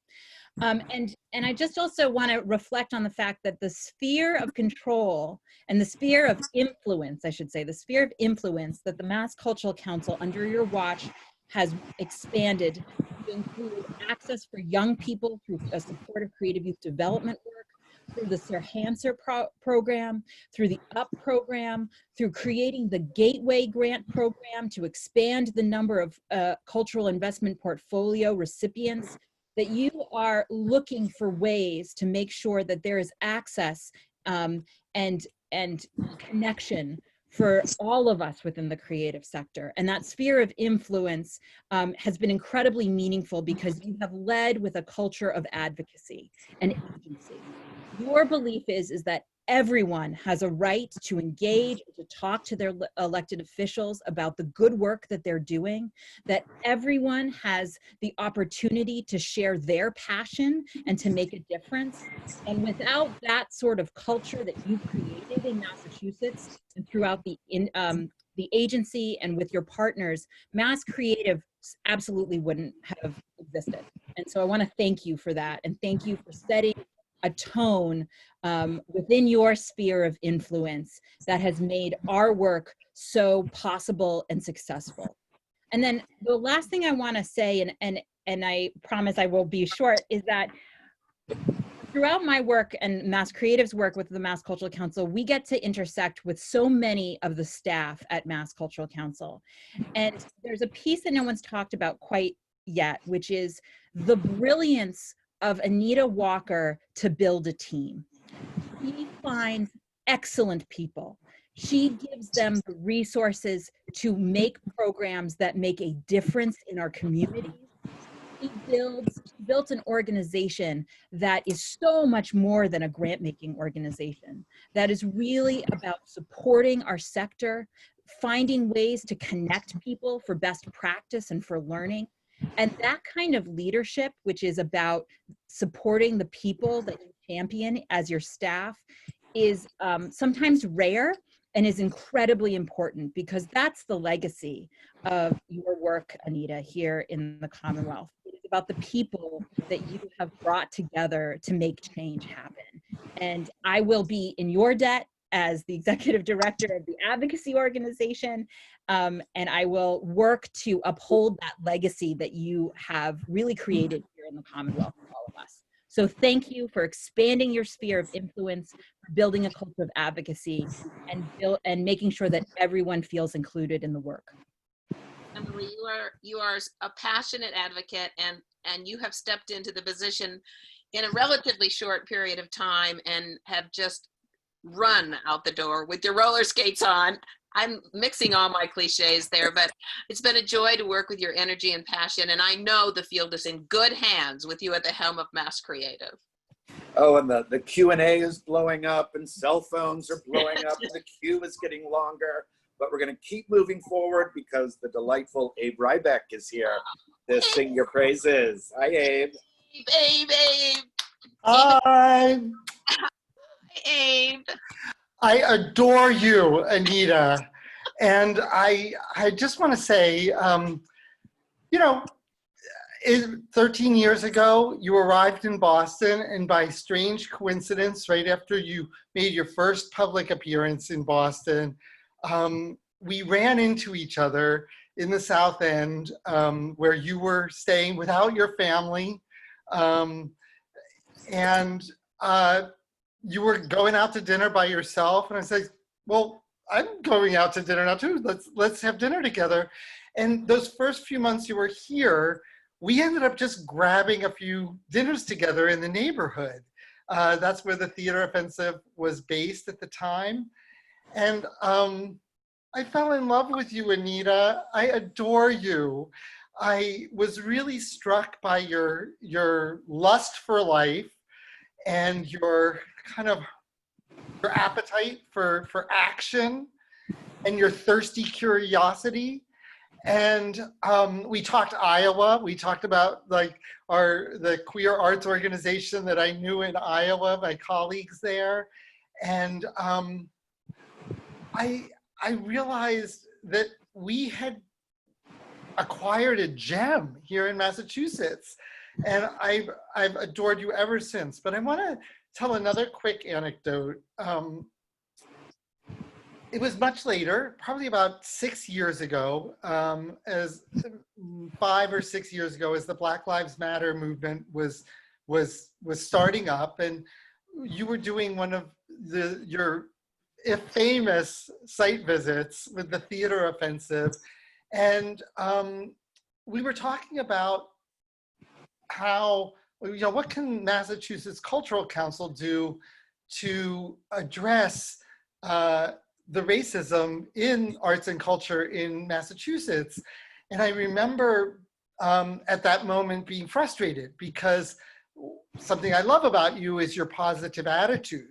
Speaker 14: And I just also want to reflect on the fact that the sphere of control and the sphere of influence, I should say, the sphere of influence that the Mass Cultural Council under your watch has expanded to include access for young people through a support of creative youth development work, through the Sir Hanser program, through the UP program, through creating the Gateway Grant program to expand the number of cultural investment portfolio recipients, that you are looking for ways to make sure that there is access and connection for all of us within the creative sector. And that sphere of influence has been incredibly meaningful because you have led with a culture of advocacy and agency. Your belief is that everyone has a right to engage, to talk to their elected officials about the good work that they're doing, that everyone has the opportunity to share their passion and to make a difference. And without that sort of culture that you created in Massachusetts and throughout the agency and with your partners, Mass Creative absolutely wouldn't have existed. And so I want to thank you for that, and thank you for setting a tone within your sphere of influence that has made our work so possible and successful. And then the last thing I want to say, and I promise I will be short, is that throughout my work and Mass Creative's work with the Mass Cultural Council, we get to intersect with so many of the staff at Mass Cultural Council. And there's a piece that no one's talked about quite yet, which is the brilliance of Anita Walker to build a team. She finds excellent people. She gives them the resources to make programs that make a difference in our communities. She built an organization that is so much more than a grant-making organization, that is really about supporting our sector, finding ways to connect people for best practice and for learning. And that kind of leadership, which is about supporting the people that you champion as your staff, is sometimes rare and is incredibly important, because that's the legacy of your work, Anita, here in the Commonwealth. It is about the people that you have brought together to make change happen. And I will be in your debt as the executive director of the advocacy organization, and I will work to uphold that legacy that you have really created here in the Commonwealth for all of us. So thank you for expanding your sphere of influence, for building a culture of advocacy, and making sure that everyone feels included in the work.
Speaker 1: Emily, you are a passionate advocate, and you have stepped into the position in a relatively short period of time and have just run out the door with your roller skates on. I'm mixing all my cliches there, but it's been a joy to work with your energy and passion, and I know the field is in good hands with you at the helm of Mass Creative.
Speaker 2: Oh, and the Q&A is blowing up, and cell phones are blowing up, and the queue is getting longer, but we're going to keep moving forward because the delightful Abe Rybeck is here to sing your praises. Hi, Abe.
Speaker 1: Abe.
Speaker 15: Hi.
Speaker 1: Abe.
Speaker 15: I adore you, Anita. And I just want to say, you know, 13 years ago, you arrived in Boston, and by strange coincidence, right after you made your first public appearance in Boston, we ran into each other in the South End, where you were staying without your family. You were going out to dinner by yourself, and I said, well, I'm going out to dinner now too. Let's have dinner together. And those first few months you were here, we ended up just grabbing a few dinners together in the neighborhood. That's where the Theater Offensive was based at the time. And I fell in love with you, Anita. I adore you. I was really struck by your lust for life and your kind of your appetite for action and your thirsty curiosity. And we talked Iowa. We talked about like the queer arts organization that I knew in Iowa, my colleagues there. And I realized that we had acquired a gem here in Massachusetts. And I've adored you ever since. But I want to tell another quick anecdote. it was much later, probably about 6 years ago, as 5 or 6 years ago, as the Black Lives Matter movement was starting up, and you were doing one of your famous site visits with the theater offensive, and we were talking about how, what can Massachusetts Cultural Council do to address the racism in arts and culture in Massachusetts. And I remember at that moment being frustrated, because something I love about you is your positive attitude.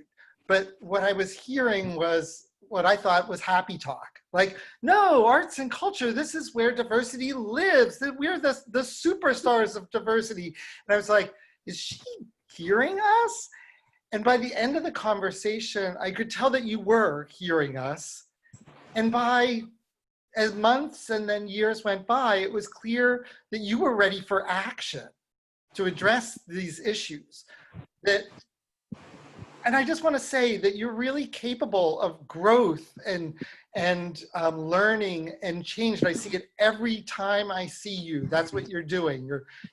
Speaker 15: But what I was hearing was what I thought was happy talk. Like, no, arts and culture, this is where diversity lives. That we're the superstars of diversity. And I was like, is she hearing us? And by the end of the conversation, I could tell that you were hearing us. And as months and then years went by, it was clear that you were ready for action to address these issues. And I just want to say that you're really capable of growth and learning and change. And I see it every time I see you. That's what you're doing.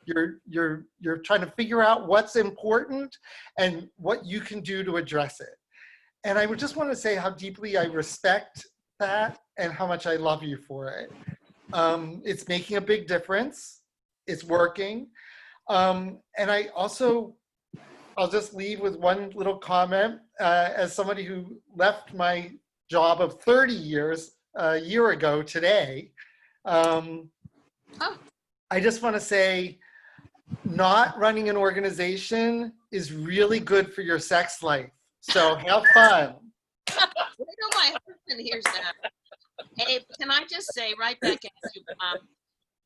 Speaker 15: You're trying to figure out what's important and what you can do to address it. And I would just want to say how deeply I respect that and how much I love you for it. It's making a big difference. It's working. And I'll just leave with one little comment. As somebody who left my job of 30 years a year ago today, I just want to say, not running an organization is really good for your sex life. So have fun.
Speaker 1: Wait till my husband hears that. Abe, can I just say right back at you,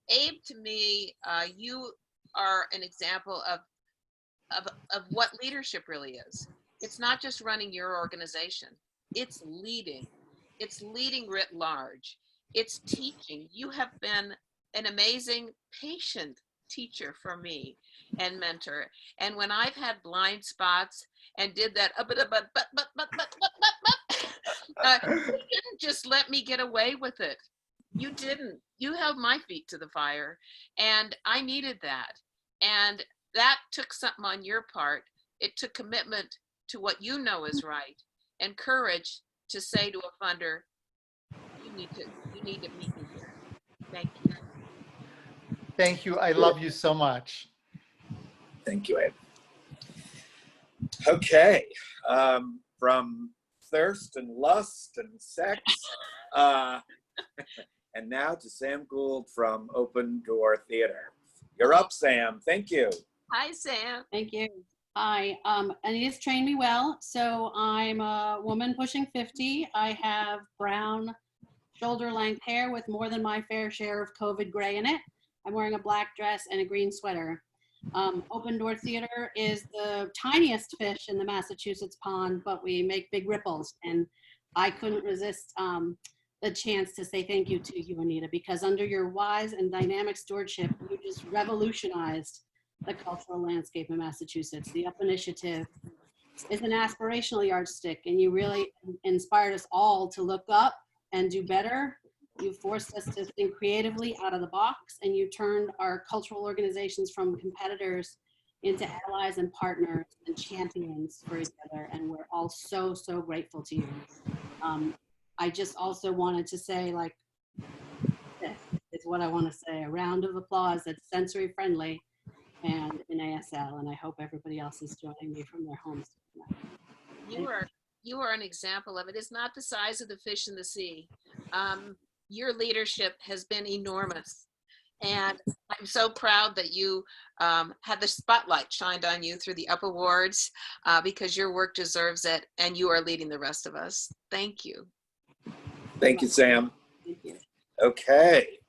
Speaker 1: Abe, to me, you are an example of what leadership really is. It's not just running your organization. It's leading. It's leading writ large. It's teaching. You have been an amazing, patient teacher for me and mentor. And when I've had blind spots and did that, you didn't just let me get away with it. You didn't. You held my feet to the fire, and I needed that. And that took something on your part. It took commitment to what you know is right, and courage to say to a funder, you need to meet me here. Thank you.
Speaker 15: Thank you. I love you so much.
Speaker 2: Thank you, Abe. Okay, from thirst and lust and sex, and now to Sam Gould from Open Door Theater. You're up, Sam. Thank you.
Speaker 1: Hi, Sam.
Speaker 16: Thank you. Hi, Anita's trained me well. So I'm a woman pushing 50. I have brown shoulder length hair with more than my fair share of COVID gray in it. I'm wearing a black dress and a green sweater. Open Door Theater is the tiniest fish in the Massachusetts pond, but we make big ripples. And I couldn't resist the chance to say thank you to you, Anita, because under your wise and dynamic stewardship, you just revolutionized the cultural landscape in Massachusetts. The Up Initiative is an aspirational yardstick, and you really inspired us all to look up and do better. You forced us to think creatively out of the box, and you turned our cultural organizations from competitors into allies and partners and champions for each other, and we're all so, so grateful to you. I just also wanted to say, like, this is what I want to say, a round of applause that's sensory friendly and in ASL, and I hope everybody else is joining me from their homes.
Speaker 1: You are an example of it. It's not the size of the fish in the sea. Your leadership has been enormous, and I'm so proud that you had the spotlight shined on you through the Up Awards, because your work deserves it, and you are leading the rest of us. Thank you.
Speaker 2: Thank you, Sam.
Speaker 16: Thank you.
Speaker 2: Okay,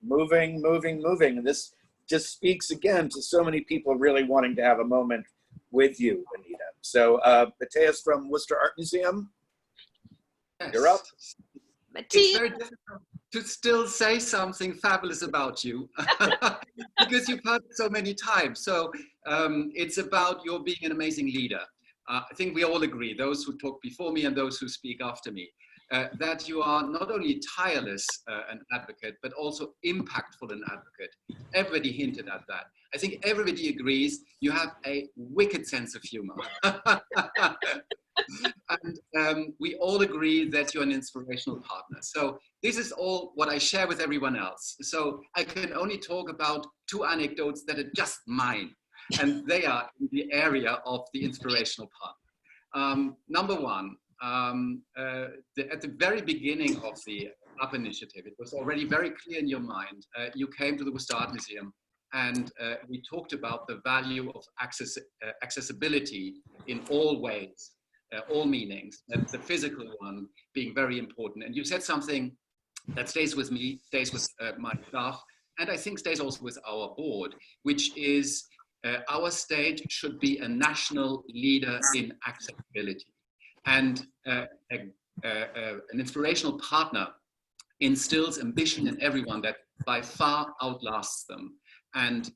Speaker 2: moving. And this just speaks again to so many people really wanting to have a moment with you, Anita. So Mateus from Worcester Art Museum, you're up.
Speaker 17: It's very difficult to still say something fabulous about you because you've heard it so many times. So it's about your being an amazing leader. I think we all agree, those who talk before me and those who speak after me. that you are not only tireless an advocate, but also impactful an advocate. Everybody hinted at that. I think everybody agrees you have a wicked sense of humor. And we all agree that you're an inspirational partner. So this is all what I share with everyone else. So I can only talk about 2 anecdotes that are just mine. And they are in the area of the inspirational partner. Number one, at the very beginning of the UP initiative, it was already very clear in your mind. You came to the Worcester Art Museum and we talked about the value of accessibility in all ways, all meanings, and the physical one being very important. And you said something that stays with me, stays with my staff, and I think stays also with our board, which is our state should be a national leader in accessibility. And an inspirational partner instills ambition in everyone that by far outlasts them. And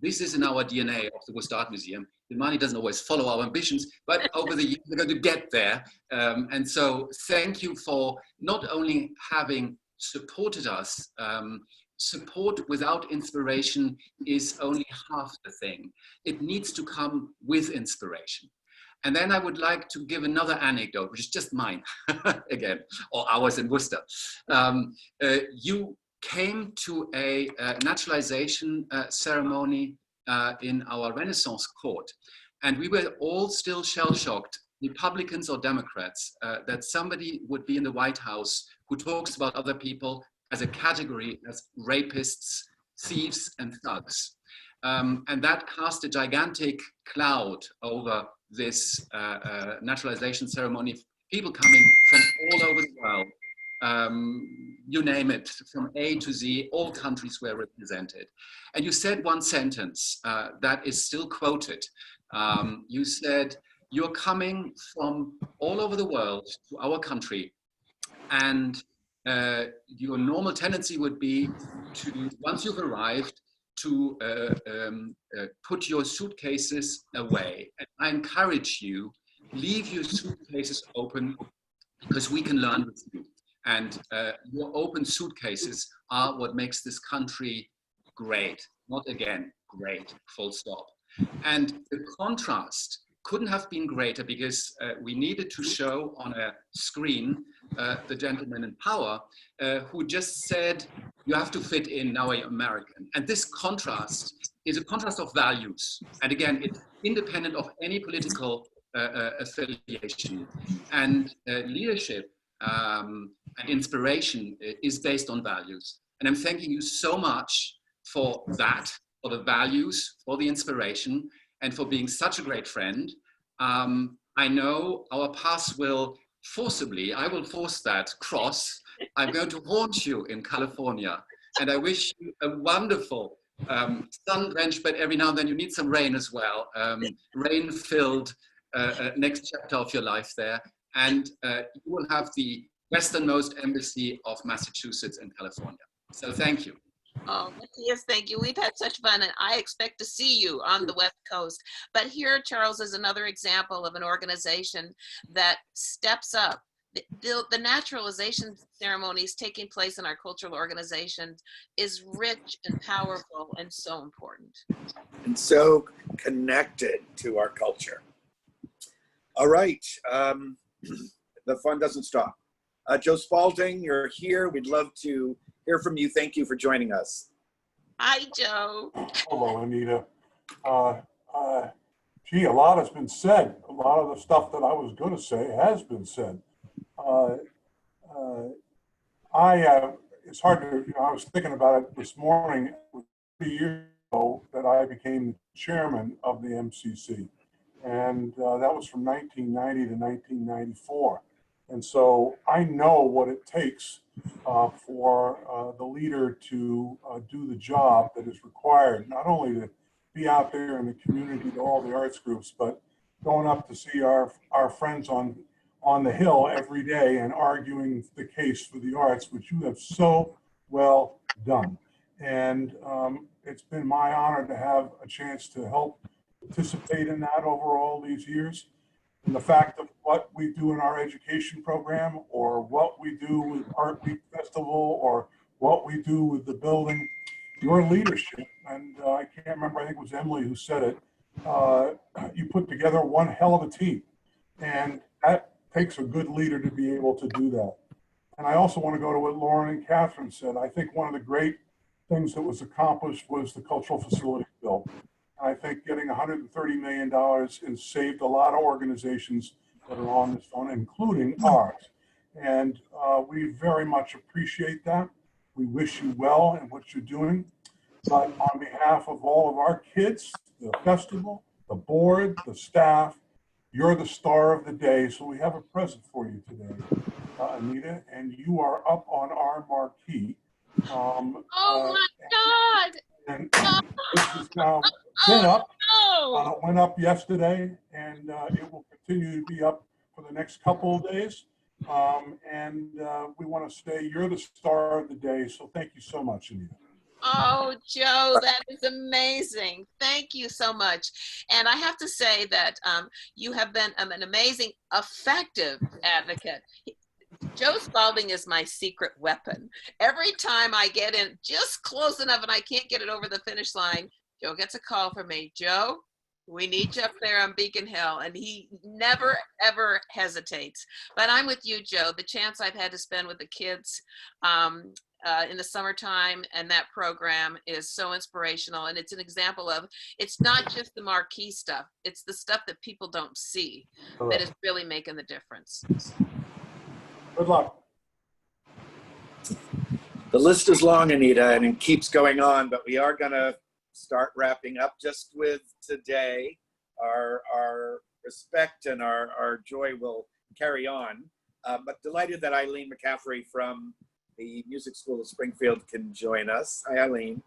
Speaker 17: this is in our DNA of the Worcester Art Museum. The money doesn't always follow our ambitions, but over the years, we're going to get there. And so thank you for not only having supported us. Support without inspiration is only half the thing. It needs to come with inspiration. And then I would like to give another anecdote, which is just mine, again, or ours in Worcester. You came to a naturalization ceremony in our Renaissance court, and we were all still shell-shocked, Republicans or Democrats, that somebody would be in the White House who talks about other people as a category as rapists, thieves, and thugs. And that cast a gigantic cloud over this naturalization ceremony. People coming from all over the world, you name it, from A to Z, all countries were represented. And you said one sentence that is still quoted. You said, you're coming from all over the world to our country, and your normal tendency would be to, once you've arrived, to put your suitcases away. And I encourage you, leave your suitcases open because we can learn with you. And your open suitcases are what makes this country great. Not again, great, full stop. And the contrast couldn't have been greater because we needed to show on a screen the gentleman in power who just said, you have to fit in, now you're American. And this contrast is a contrast of values. And again, it's independent of any political affiliation. And leadership and inspiration is based on values. And I'm thanking you so much for that, for the values, for the inspiration, and for being such a great friend. I know our paths will forcibly, I will force that, cross. I'm going to haunt you in California. And I wish you a wonderful sun-drenched, but every now and then you need some rain as well. Rain-filled next chapter of your life there. And you will have the westernmost embassy of Massachusetts and California. So thank you.
Speaker 1: Oh, yes, thank you. We've had such fun, and I expect to see you on the West Coast. But here, Charles, is another example of an organization that steps up. The naturalization ceremonies taking place in our cultural organizations is rich and powerful and so important.
Speaker 2: And so connected to our culture. All right, the fun doesn't stop. Joe Spalding, you're here. We'd love to hear from you. Thank you for joining us.
Speaker 1: Hi, Joe.
Speaker 18: Hello, Anita. Gee, a lot has been said. A lot of the stuff that I was going to say has been said. It's hard to, I was thinking about it this morning. It was 3 years ago that I became chairman of the MCC. And that was from 1990 to 1994. And so I know what it takes for the leader to do the job that is required, not only to be out there in the community to all the arts groups, but going up to see our friends on the Hill every day and arguing the case for the arts, which you have so well done. And it's been my honor to have a chance to help participate in that over all these years. And the fact of what we do in our education program, or what we do with Art Week Festival, or what we do with the building, your leadership, and I can't remember, I think it was Emily who said it, you put together one hell of a team. And that takes a good leader to be able to do that. And I also want to go to what Lauren and Catherine said. I think one of the great things that was accomplished was the cultural facilities bill. And I think getting $130 million has saved a lot of organizations that are on this phone, including ours. And we very much appreciate that. We wish you well in what you're doing. But on behalf of all of our kids, the festival, the board, the staff, you're the star of the day. So we have a present for you today, Anita, and you are up on our marquee.
Speaker 1: Oh my God!
Speaker 18: And this has now been up. It went up yesterday, and it will continue to be up for the next couple of days. We want to say you're the star of the day. So thank you so much, Anita.
Speaker 1: Oh, Joe, that is amazing. Thank you so much. And I have to say that you have been an amazing, effective advocate. Joe Spalding is my secret weapon. Every time I get in just close enough and I can't get it over the finish line, Joe gets a call from me. Joe, we need you up there on Beacon Hill. And he never, ever hesitates. But I'm with you, Joe. The chance I've had to spend with the kids in the summertime and that program is so inspirational. And it's an example of, it's not just the marquee stuff. It's the stuff that people don't see that is really making the difference.
Speaker 18: Good luck.
Speaker 2: The list is long, Anita, and it keeps going on, but we are going to start wrapping up just with today. Our respect and our joy will carry on. But delighted that Eileen McCaffrey from the Music School of Springfield can join us. Hi, Eileen.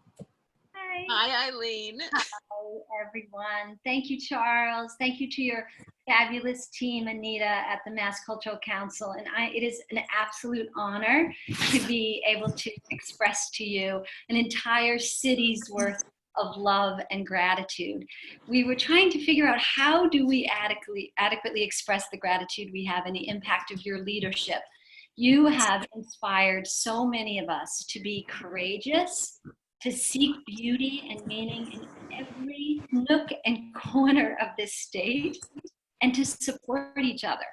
Speaker 19: Hi.
Speaker 1: Hi, Eileen.
Speaker 19: Hi, everyone. Thank you, Charles. Thank you to your fabulous team, Anita, at the Mass Cultural Council. And it is an absolute honor to be able to express to you an entire city's worth of love and gratitude. We were trying to figure out how do we adequately express the gratitude we have and the impact of your leadership. You have inspired so many of us to be courageous, to seek beauty and meaning in every nook and corner of this state, and to support each other.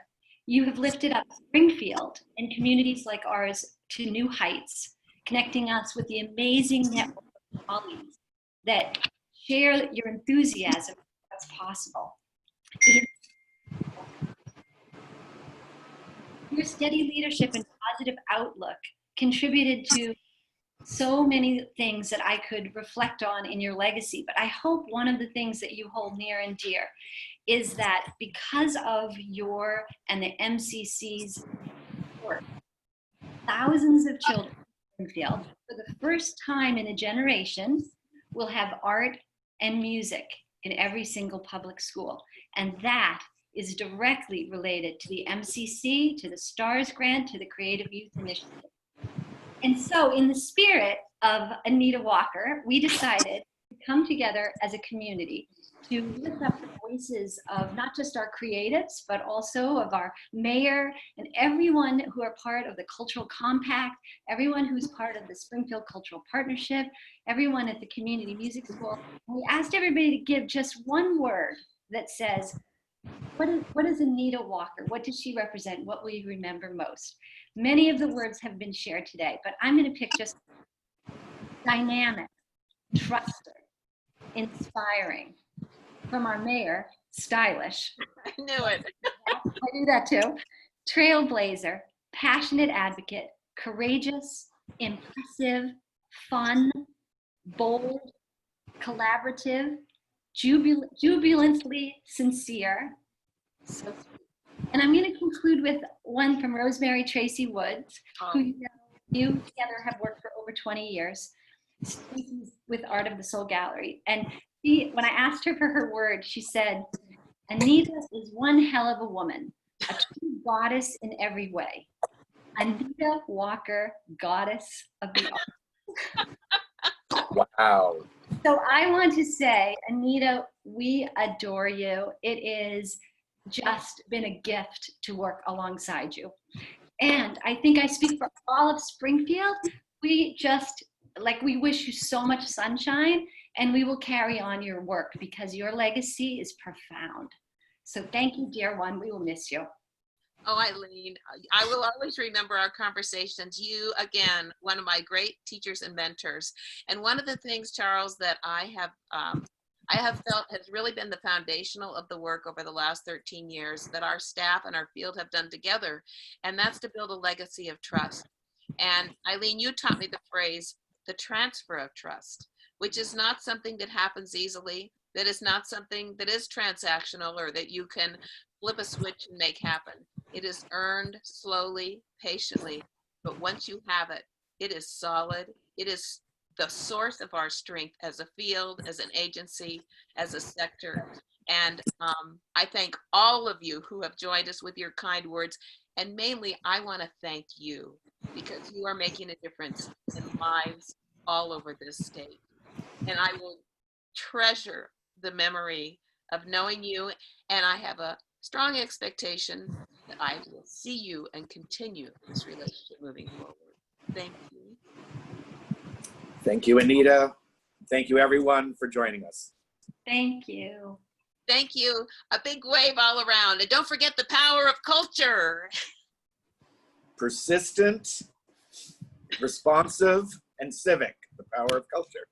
Speaker 19: You have lifted up Springfield and communities like ours to new heights, connecting us with the amazing network of colleagues that share your enthusiasm for what's possible. Your steady leadership and positive outlook contributed to so many things that I could reflect on in your legacy. But I hope one of the things that you hold near and dear is that because of your and the MCC's work, thousands of children in Springfield, for the first time in a generation, will have art and music in every single public school. And that is directly related to the MCC, to the STARS grant, to the Creative Youth Initiative. And so in the spirit of Anita Walker, we decided to come together as a community to lift up the voices of not just our creatives, but also of our mayor and everyone who are part of the Cultural Compact, everyone who's part of the Springfield Cultural Partnership, everyone at the Community Music School. And we asked everybody to give just one word that says, what is Anita Walker? What does she represent? What will you remember most? Many of the words have been shared today, but I'm going to pick just dynamic, trusted, inspiring. From our mayor, stylish.
Speaker 1: I knew it.
Speaker 19: I do that too. Trailblazer, passionate advocate, courageous, impressive, fun, bold, collaborative, jubilantly sincere. So sweet. And I'm going to conclude with one from Rosemary Tracy Woods, who you together have worked for over 20 years with Art of the Soul Gallery. And when I asked her for her word, she said, Anita is one hell of a woman, a true goddess in every way. Anita Walker, goddess of the arts.
Speaker 2: Wow.
Speaker 19: So I want to say, Anita, we adore you. It is just been a gift to work alongside you. And I think I speak for all of Springfield. We just, like, we wish you so much sunshine, and we will carry on your work because your legacy is profound. So thank you, dear one. We will miss you.
Speaker 1: Oh, Eileen, I will always remember our conversations. You, again, one of my great teachers and mentors. And one of the things, Charles, that I have felt has really been the foundational of the work over the last 13 years that our staff and our field have done together, and that's to build a legacy of trust. And Eileen, you taught me the phrase, the transfer of trust, which is not something that happens easily, that is not something that is transactional or that you can flip a switch and make happen. It is earned slowly, patiently, but once you have it, it is solid. It is the source of our strength as a field, as an agency, as a sector. And I thank all of you who have joined us with your kind words. And mainly, I want to thank you because you are making a difference in lives all over this state. And I will treasure the memory of knowing you. And I have a strong expectation that I will see you and continue this relationship moving forward. Thank you.
Speaker 2: Thank you, Anita. Thank you, everyone, for joining us.
Speaker 19: Thank you.
Speaker 1: Thank you. A big wave all around. And don't forget the power of culture.
Speaker 2: Persistent, responsive, and civic, the power of culture.